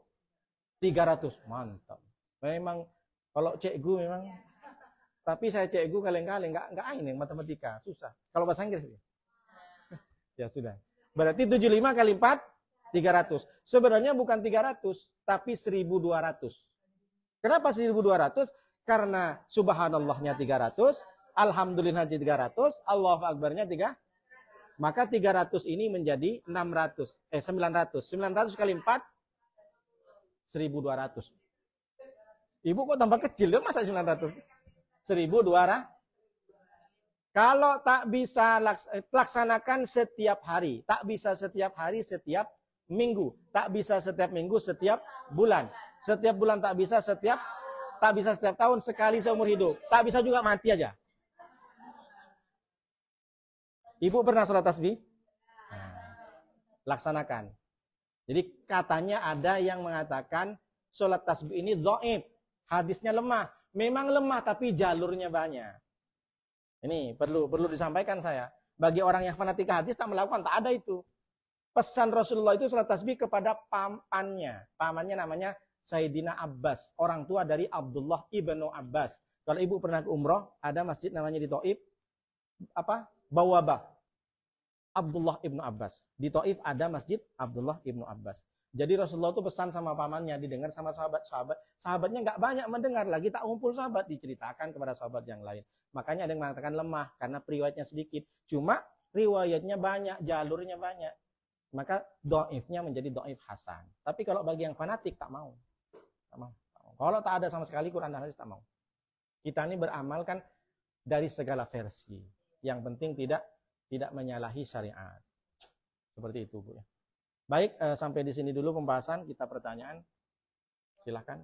300. Mantap. Memang kalau cikgu memang. Tapi saya cikgu kaleng-kaleng enggak ini matematika, susah. Kalau bahasa Inggris ya sudah. Berarti 75 kali 4 300. Sebenarnya bukan 300, tapi 1200. Kenapa 1200? Karena subhanallahnya 300, alhamdulillahnya 300, Allahu akbarnya 3. Maka 300 ini menjadi 900. 900 kali 4, 1.200. Ibu kok tambah kecil, masa 900? 1.200. Kalau tak bisa laksanakan setiap hari, tak bisa setiap hari, setiap minggu, tak bisa setiap minggu, setiap bulan. Setiap bulan tak bisa setiap tahun, sekali seumur hidup. Tak bisa juga mati aja. Ibu pernah sholat tasbih? Laksanakan. Jadi katanya ada yang mengatakan sholat tasbih ini dhaif. Hadisnya lemah. Memang lemah tapi jalurnya banyak. Ini perlu disampaikan saya. Bagi orang yang fanatik hadis tak melakukan, tak ada itu. Pesan Rasulullah itu sholat tasbih kepada pamannya. Pamannya namanya Sayyidina Abbas. Orang tua dari Abdullah ibnu Abbas. Kalau ibu pernah ke umroh, ada masjid namanya di Taif. Bawabah. Abdullah ibnu Abbas. Di Taif ada masjid Abdullah ibnu Abbas. Jadi Rasulullah itu pesan sama pamannya, didengar sama sahabat-sahabat. Sahabatnya nggak banyak mendengar, lagi tak ngumpul sahabat, diceritakan kepada sahabat yang lain. Makanya ada yang mengatakan lemah, karena riwayatnya sedikit. Cuma riwayatnya banyak, jalurnya banyak. Maka dhaifnya menjadi dhaif hasan. Tapi kalau bagi yang fanatik, tak mau. Kalau tak ada sama sekali Quran dan hadis, tak mau. Kita ini beramalkan dari segala versi. Yang penting tidak menyalahi syariat. Seperti itu, Bu. Baik, sampai di sini dulu pembahasan. Kita pertanyaan. Silahkan.